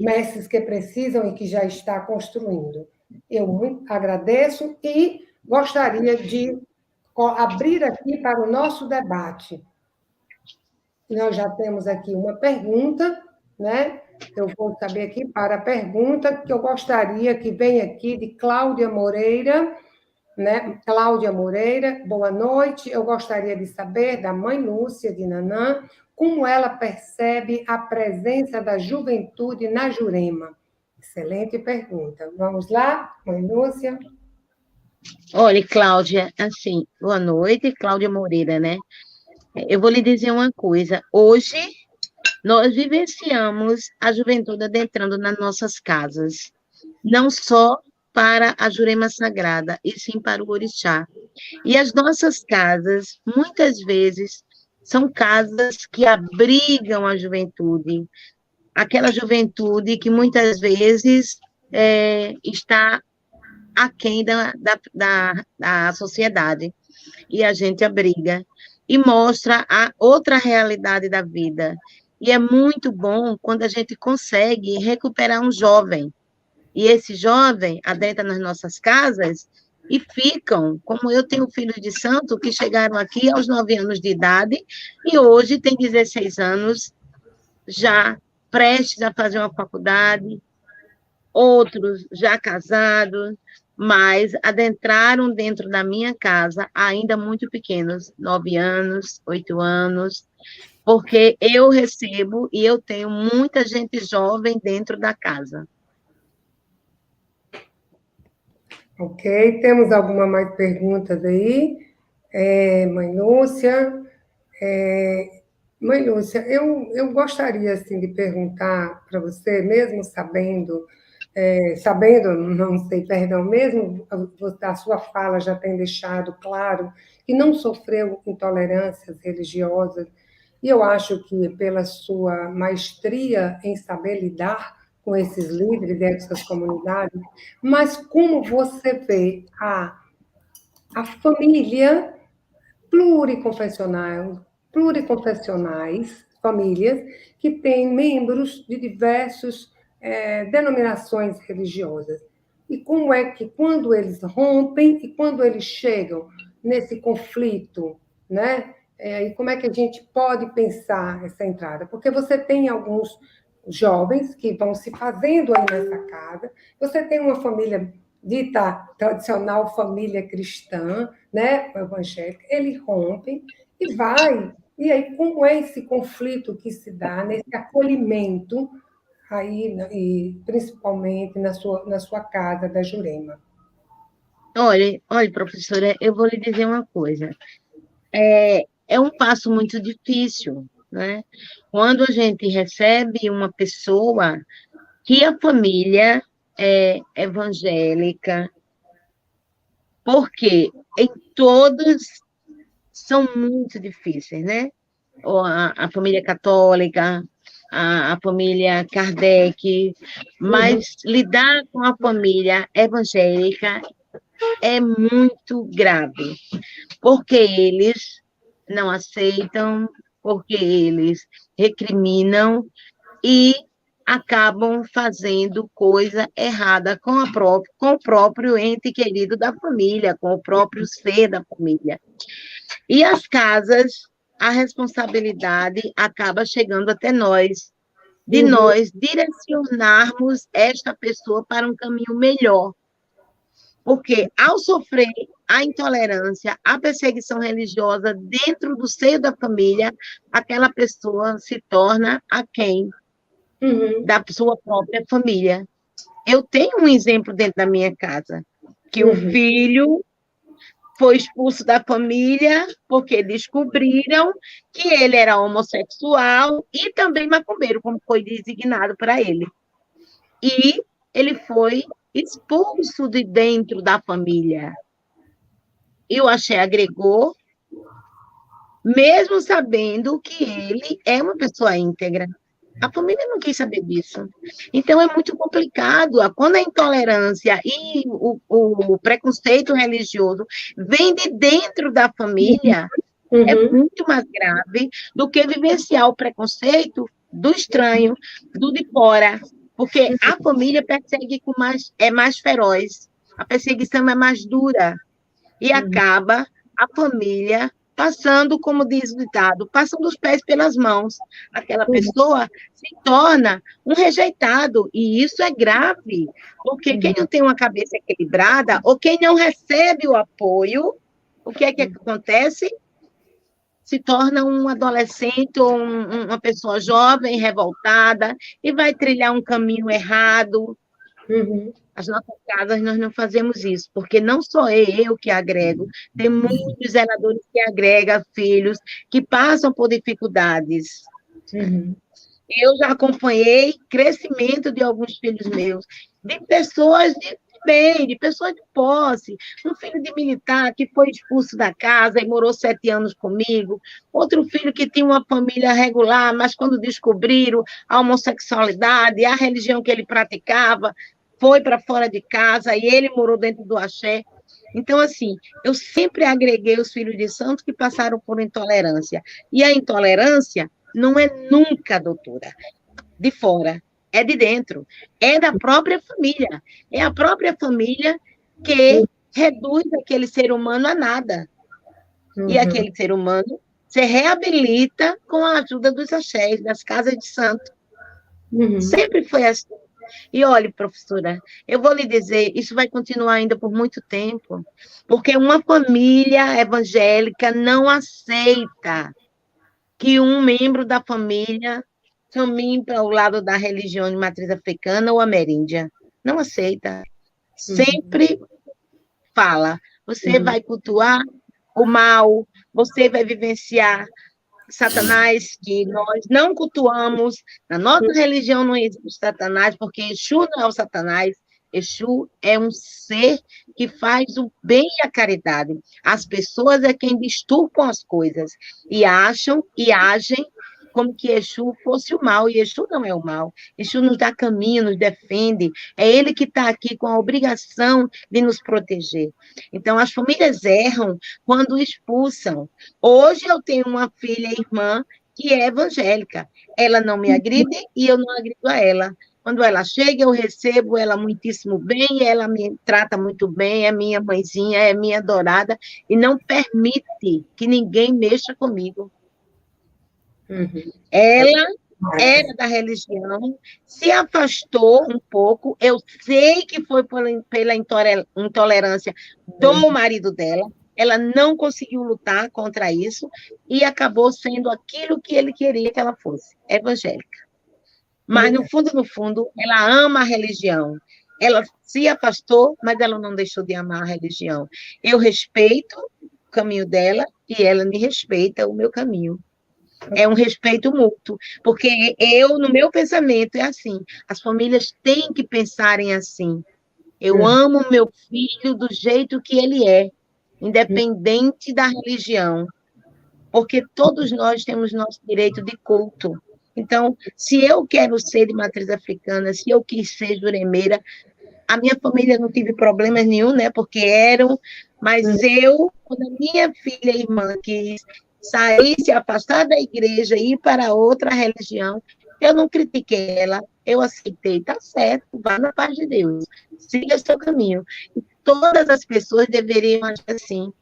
mestres que precisam e que já está construindo. Eu muito agradeço e gostaria de abrir aqui para o nosso debate. Nós já temos aqui uma pergunta, né? Eu vou saber aqui para a pergunta que eu gostaria que venha aqui de Cláudia Moreira, né? Cláudia Moreira, boa noite. Eu gostaria de saber da mãe Lúcia de Nanã como ela percebe a presença da juventude na Jurema. Excelente pergunta. Vamos lá, mãe Lúcia? Olha, Cláudia, assim, boa noite, Cláudia Moreira, né? Eu vou lhe dizer uma coisa. Hoje, nós vivenciamos a juventude adentrando nas nossas casas, não só para a Jurema Sagrada, e sim para o Orixá. E as nossas casas, muitas vezes, são casas que abrigam a juventude, aquela juventude que muitas vezes está aquém da sociedade, e a gente abriga, e mostra a outra realidade da vida. E é muito bom quando a gente consegue recuperar um jovem, e esse jovem adentra nas nossas casas e ficam, como eu tenho filhos de santo que chegaram aqui aos 9 anos de idade e hoje tem 16 anos, já prestes a fazer uma faculdade, outros já casados, mas adentraram dentro da minha casa ainda muito pequenos, 9 anos, 8 anos, porque eu recebo e eu tenho muita gente jovem dentro da casa. Ok, temos alguma mais perguntas aí? Mãe Lúcia, Mãe Lúcia, eu gostaria assim, de perguntar para você, mesmo sabendo, não sei, perdão, mesmo a sua fala já tem deixado claro que não sofreu intolerâncias religiosas, e eu acho que pela sua maestria em saber lidar com esses líderes dessas comunidades, mas como você vê a família pluriconfessionais, famílias que têm membros de diversas denominações religiosas. E como é que, quando eles rompem e quando eles chegam nesse conflito, né? E como é que a gente pode pensar essa entrada? Porque você tem alguns jovens que vão se fazendo aí nessa casa, você tem uma família dita tradicional família cristã, né, evangélica, ele rompe e vai. E aí, como é esse conflito que se dá nesse acolhimento aí, e principalmente na sua casa da Jurema? Olha, professora, eu vou lhe dizer uma coisa. É um passo muito difícil, né? Quando a gente recebe uma pessoa que a família é evangélica, porque em todos são muito difíceis, né? Ou a família católica, a família Kardec, mas lidar com a família evangélica é muito grave, porque eles não aceitam, porque eles recriminam e acabam fazendo coisa errada com o próprio ente querido da família, com o próprio ser da família. E as casas, a responsabilidade acaba chegando até nós, de nós direcionarmos esta pessoa para um caminho melhor. Porque ao sofrer a intolerância, a perseguição religiosa dentro do seio da família, aquela pessoa se torna aquém da sua própria família. Eu tenho um exemplo dentro da minha casa, que o filho foi expulso da família porque descobriram que ele era homossexual e também macumbeiro, como foi designado para ele. E ele foi expulso de dentro da família. E o axé agregou, mesmo sabendo que ele é uma pessoa íntegra. A família não quis saber disso. Então, é muito complicado. Quando a intolerância e o preconceito religioso vem de dentro da família, é muito mais grave do que vivenciar o preconceito do estranho, do de fora. Porque a família persegue é mais feroz, a perseguição é mais dura. E acaba a família passando, como diz o ditado, passando os pés pelas mãos. Aquela pessoa se torna um rejeitado, e isso é grave, porque quem não tem uma cabeça equilibrada, ou quem não recebe o apoio, o que é que acontece? Se torna um adolescente ou uma pessoa jovem, revoltada, e vai trilhar um caminho errado. As nossas casas, nós não fazemos isso, porque não sou eu que agrego, tem muitos zeladores que agregam filhos que passam por dificuldades. Eu já acompanhei crescimento de alguns filhos meus, de pessoas de bem, de pessoas de posse, um filho de militar que foi expulso da casa e morou 7 anos comigo, outro filho que tinha uma família regular, mas quando descobriram a homossexualidade, a religião que ele praticava, foi para fora de casa e ele morou dentro do axé. Então, assim, eu sempre agreguei os filhos de santo que passaram por intolerância. E a intolerância não é nunca, doutora, de fora, é de dentro, é da própria família. É a própria família que reduz aquele ser humano a nada. E Uhum. aquele ser humano se reabilita com a ajuda dos axés, das casas de santo. Uhum. Sempre foi assim. E olhe, professora, eu vou lhe dizer, isso vai continuar ainda por muito tempo, porque uma família evangélica não aceita que um membro da família caminhe para o lado da religião de matriz africana ou ameríndia. Não aceita. Sempre fala, você Uhum. vai cultuar o mal, você vai vivenciar Satanás, que nós não cultuamos. Na nossa religião não existe Satanás, porque Exu não é o Satanás. Exu é um ser que faz o bem e a caridade. As pessoas é quem disturpam as coisas e acham e agem como que Exu fosse o mal, e Exu não é o mal. Exu nos dá caminho, nos defende. É ele que está aqui com a obrigação de nos proteger. Então, as famílias erram quando expulsam. Hoje eu tenho uma filha e irmã que é evangélica. Ela não me agride e eu não agrido a ela. Quando ela chega, eu recebo ela muitíssimo bem, ela me trata muito bem, é minha mãezinha, é minha adorada, e não permite que ninguém mexa comigo. Uhum. Ela era da religião, se afastou um pouco, eu sei que foi pela intolerância do marido dela, ela não conseguiu lutar contra isso e acabou sendo aquilo que ele queria que ela fosse, evangélica. Mas, no fundo, ela ama a religião. Ela se afastou, mas ela não deixou de amar a religião. Eu respeito o caminho dela e ela me respeita o meu caminho. É um respeito mútuo, porque eu, no meu pensamento, é assim, as famílias têm que pensarem assim. Eu amo meu filho do jeito que ele é, independente da religião, porque todos nós temos nosso direito de culto. Então, se eu quero ser de matriz africana, se eu quis ser juremeira, a minha família não tive problemas nenhum, né? Porque eram, mas eu, quando a minha filha e irmã quis sair, se afastar da igreja e ir para outra religião, eu não critiquei ela, eu aceitei, tá certo, vá na paz de Deus, siga seu caminho. E todas as pessoas deveriam agir assim,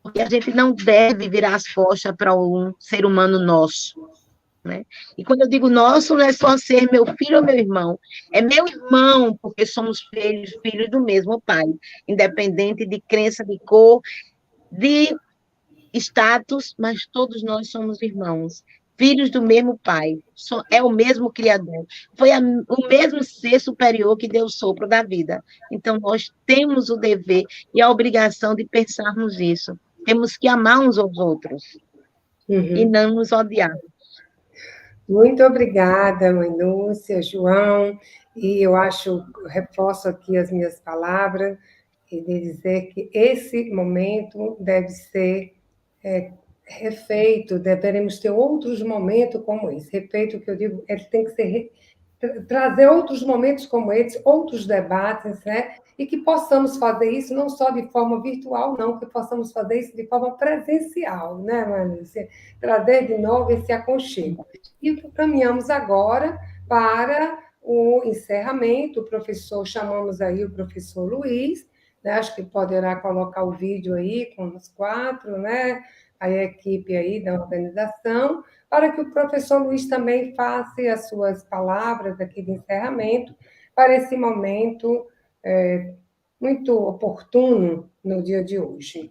porque a gente não deve virar as costas para um ser humano nosso. Né? E quando eu digo nosso, não é só ser meu filho ou meu irmão, é meu irmão, porque somos filhos, filhos do mesmo pai, independente de crença, de cor, de status, mas todos nós somos irmãos, filhos do mesmo pai, é o mesmo Criador, foi o mesmo ser superior que deu o sopro da vida. Então, nós temos o dever e a obrigação de pensarmos isso. Temos que amar uns aos outros e não nos odiar. Muito obrigada, mãe Lúcia, João, e eu reforço aqui as minhas palavras, e de dizer que esse momento deve ser refeito, deveremos ter outros momentos como esse. Repito o que eu digo, ele tem que ser trazer outros momentos como esses, outros debates, né? E que possamos fazer isso não só de forma virtual, não, que possamos fazer isso de forma presencial, né, Manícia? Trazer de novo esse aconchego. E caminhamos agora para o encerramento. O professor, chamamos aí o professor Luiz, né? Acho que poderá colocar o vídeo aí com os 4, né? A equipe aí da organização, para que o professor Luiz também faça as suas palavras aqui de encerramento para esse momento muito oportuno no dia de hoje.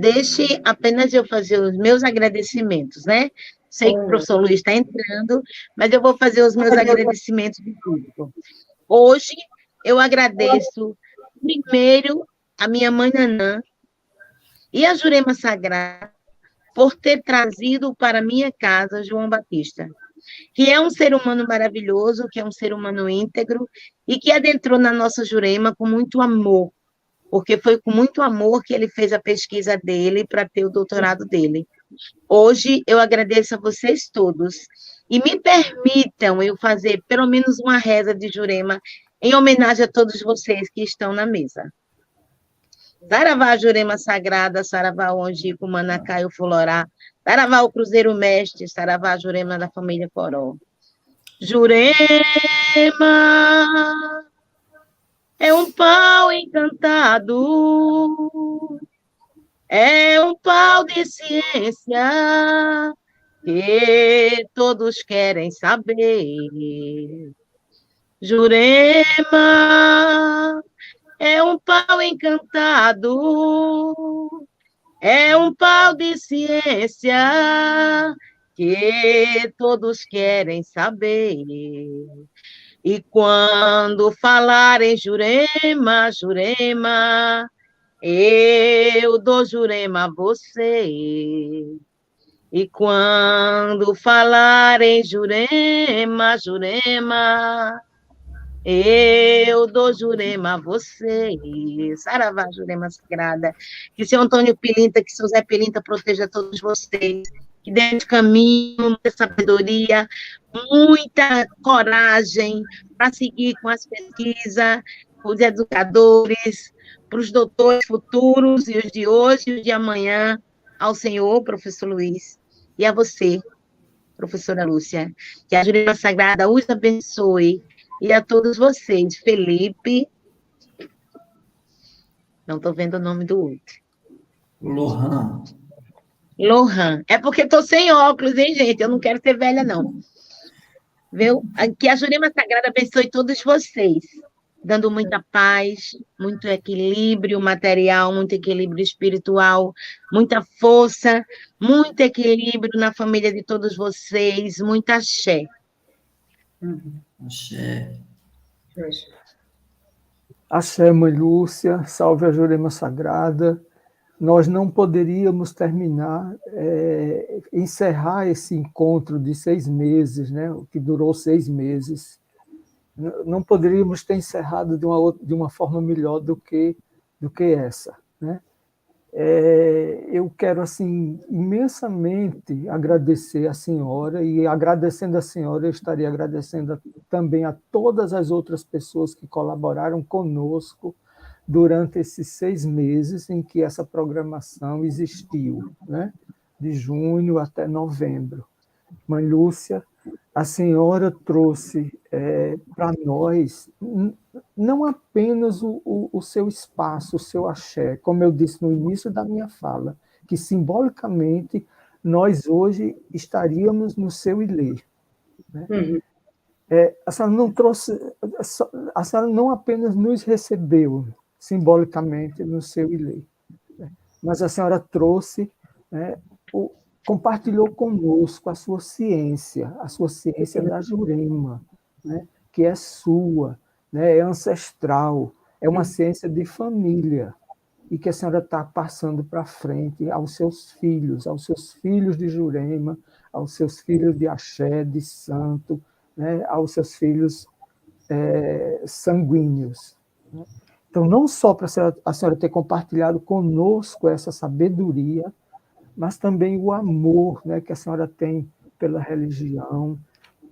Deixe apenas eu fazer os meus agradecimentos, né? Sei que o professor Luiz está entrando, mas eu vou fazer os meus agradecimentos de público. Hoje, eu agradeço, primeiro, a minha mãe Nanã e a Jurema Sagrada por ter trazido para minha casa João Batista, que é um ser humano maravilhoso, que é um ser humano íntegro e que adentrou na nossa Jurema com muito amor, porque foi com muito amor que ele fez a pesquisa dele para ter o doutorado dele. Hoje, eu agradeço a vocês todos e me permitam eu fazer pelo menos uma reza de Jurema em homenagem a todos vocês que estão na mesa. Saravá, Jurema Sagrada, Saravá, o Angico, Manacá, o Fulorá, Saravá, o Cruzeiro Mestre, Saravá, Jurema da família Coró. Jurema é um pau encantado, é um pau de ciência que todos querem saber. Jurema é um pau encantado, é um pau de ciência que todos querem saber. E quando falarem Jurema, Jurema, eu dou Jurema a você. E quando falarem Jurema, Jurema, eu dou Jurema a você. Saravá, Jurema Sagrada. Que seu Antônio Pilinta, que seu Zé Pilinta proteja todos vocês. Que dê caminho, muita sabedoria, muita coragem para seguir com as pesquisas, os educadores, para os doutores futuros, e os de hoje e os de amanhã, ao senhor, professor Luiz, e a você, professora Lúcia. Que a Jurema Sagrada os abençoe, e a todos vocês. Felipe, não estou vendo o nome do outro. Lohan. Lohan. É porque estou sem óculos, hein, gente? Eu não quero ser velha, não. Viu? Que a Jurema Sagrada abençoe todos vocês, dando muita paz, muito equilíbrio material, muito equilíbrio espiritual, muita força, muito equilíbrio na família de todos vocês, muita axé. Axé. Axé, Mãe Lúcia, salve a Jurema Sagrada. Nós não poderíamos encerrar esse encontro de 6 meses, né, que durou 6 meses. Não poderíamos ter encerrado de uma forma melhor do que essa, né? Eu quero, assim, imensamente agradecer a senhora, e agradecendo a senhora, eu estaria agradecendo também a todas as outras pessoas que colaboraram conosco durante esses 6 meses em que essa programação existiu, né? De junho até novembro. Mãe Lúcia, a senhora trouxe para nós não apenas o seu espaço, o seu axé, como eu disse no início da minha fala, que simbolicamente nós hoje estaríamos no seu ilê. Né? A senhora não trouxe, a senhora não apenas nos recebeu simbolicamente no seu ilê, né? Mas a senhora trouxe, né, compartilhou conosco a sua ciência da Jurema, né, que é sua, né, é ancestral, é uma ciência de família, e que a senhora está passando para frente aos seus filhos de Jurema, aos seus filhos de axé, de santo, né, aos seus filhos sanguíneos. Né? Então, não só para a senhora ter compartilhado conosco essa sabedoria, mas também o amor, né, que a senhora tem pela religião,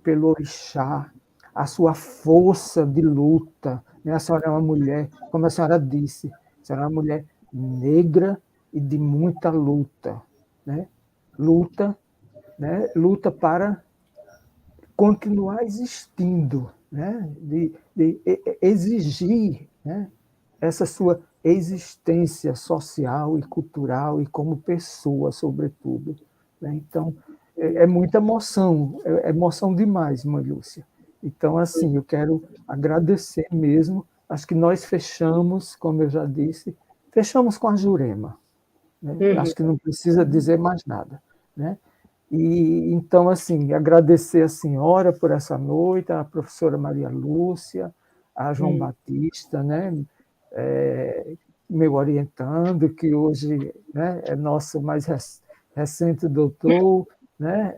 pelo orixá, a sua força de luta. Né? A senhora é uma mulher, como a senhora disse, a senhora é uma mulher negra e de muita luta. Né? Luta para continuar existindo, né? de exigir, né, essa sua existência social e cultural e como pessoa, sobretudo. Né? Então, é muita emoção, é emoção demais, Mãe Lúcia. Então, assim, eu quero agradecer mesmo. Acho que nós fechamos, como eu já disse, fechamos com a Jurema. Né? Acho que não precisa dizer mais nada. Né? E, então, assim, agradecer a senhora por essa noite, a professora Maria Lúcia, a João Batista, né? Meu orientando, que hoje, né, é nosso mais recente doutor, né?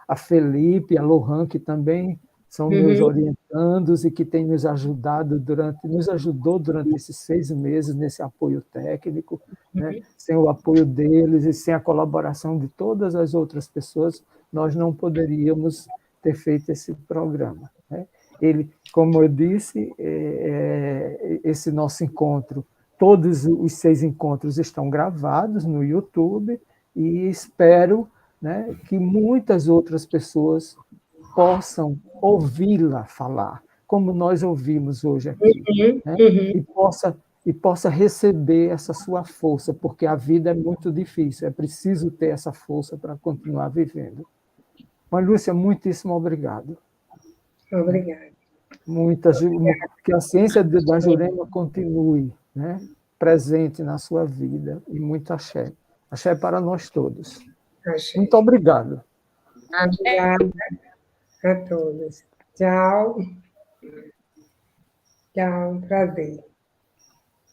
A Felipe, a Lohan, que também são meus orientandos e que tem nos ajudou durante esses 6 meses nesse apoio técnico. Né? Sem o apoio deles e sem a colaboração de todas as outras pessoas, nós não poderíamos ter feito esse programa. Né? Ele, como eu disse, esse nosso encontro, todos os 6 encontros estão gravados no YouTube e espero, né, que muitas outras pessoas possam ouvi-la falar, como nós ouvimos hoje aqui, né? E possa receber essa sua força, porque a vida é muito difícil, é preciso ter essa força para continuar vivendo. Mãe Lúcia, muitíssimo obrigado. Obrigada. Que a ciência da Jurema continue, né, presente na sua vida, e muito axé. Axé para nós todos. Achei. Muito obrigado. Obrigada a todos. Tchau. Tchau, prazer.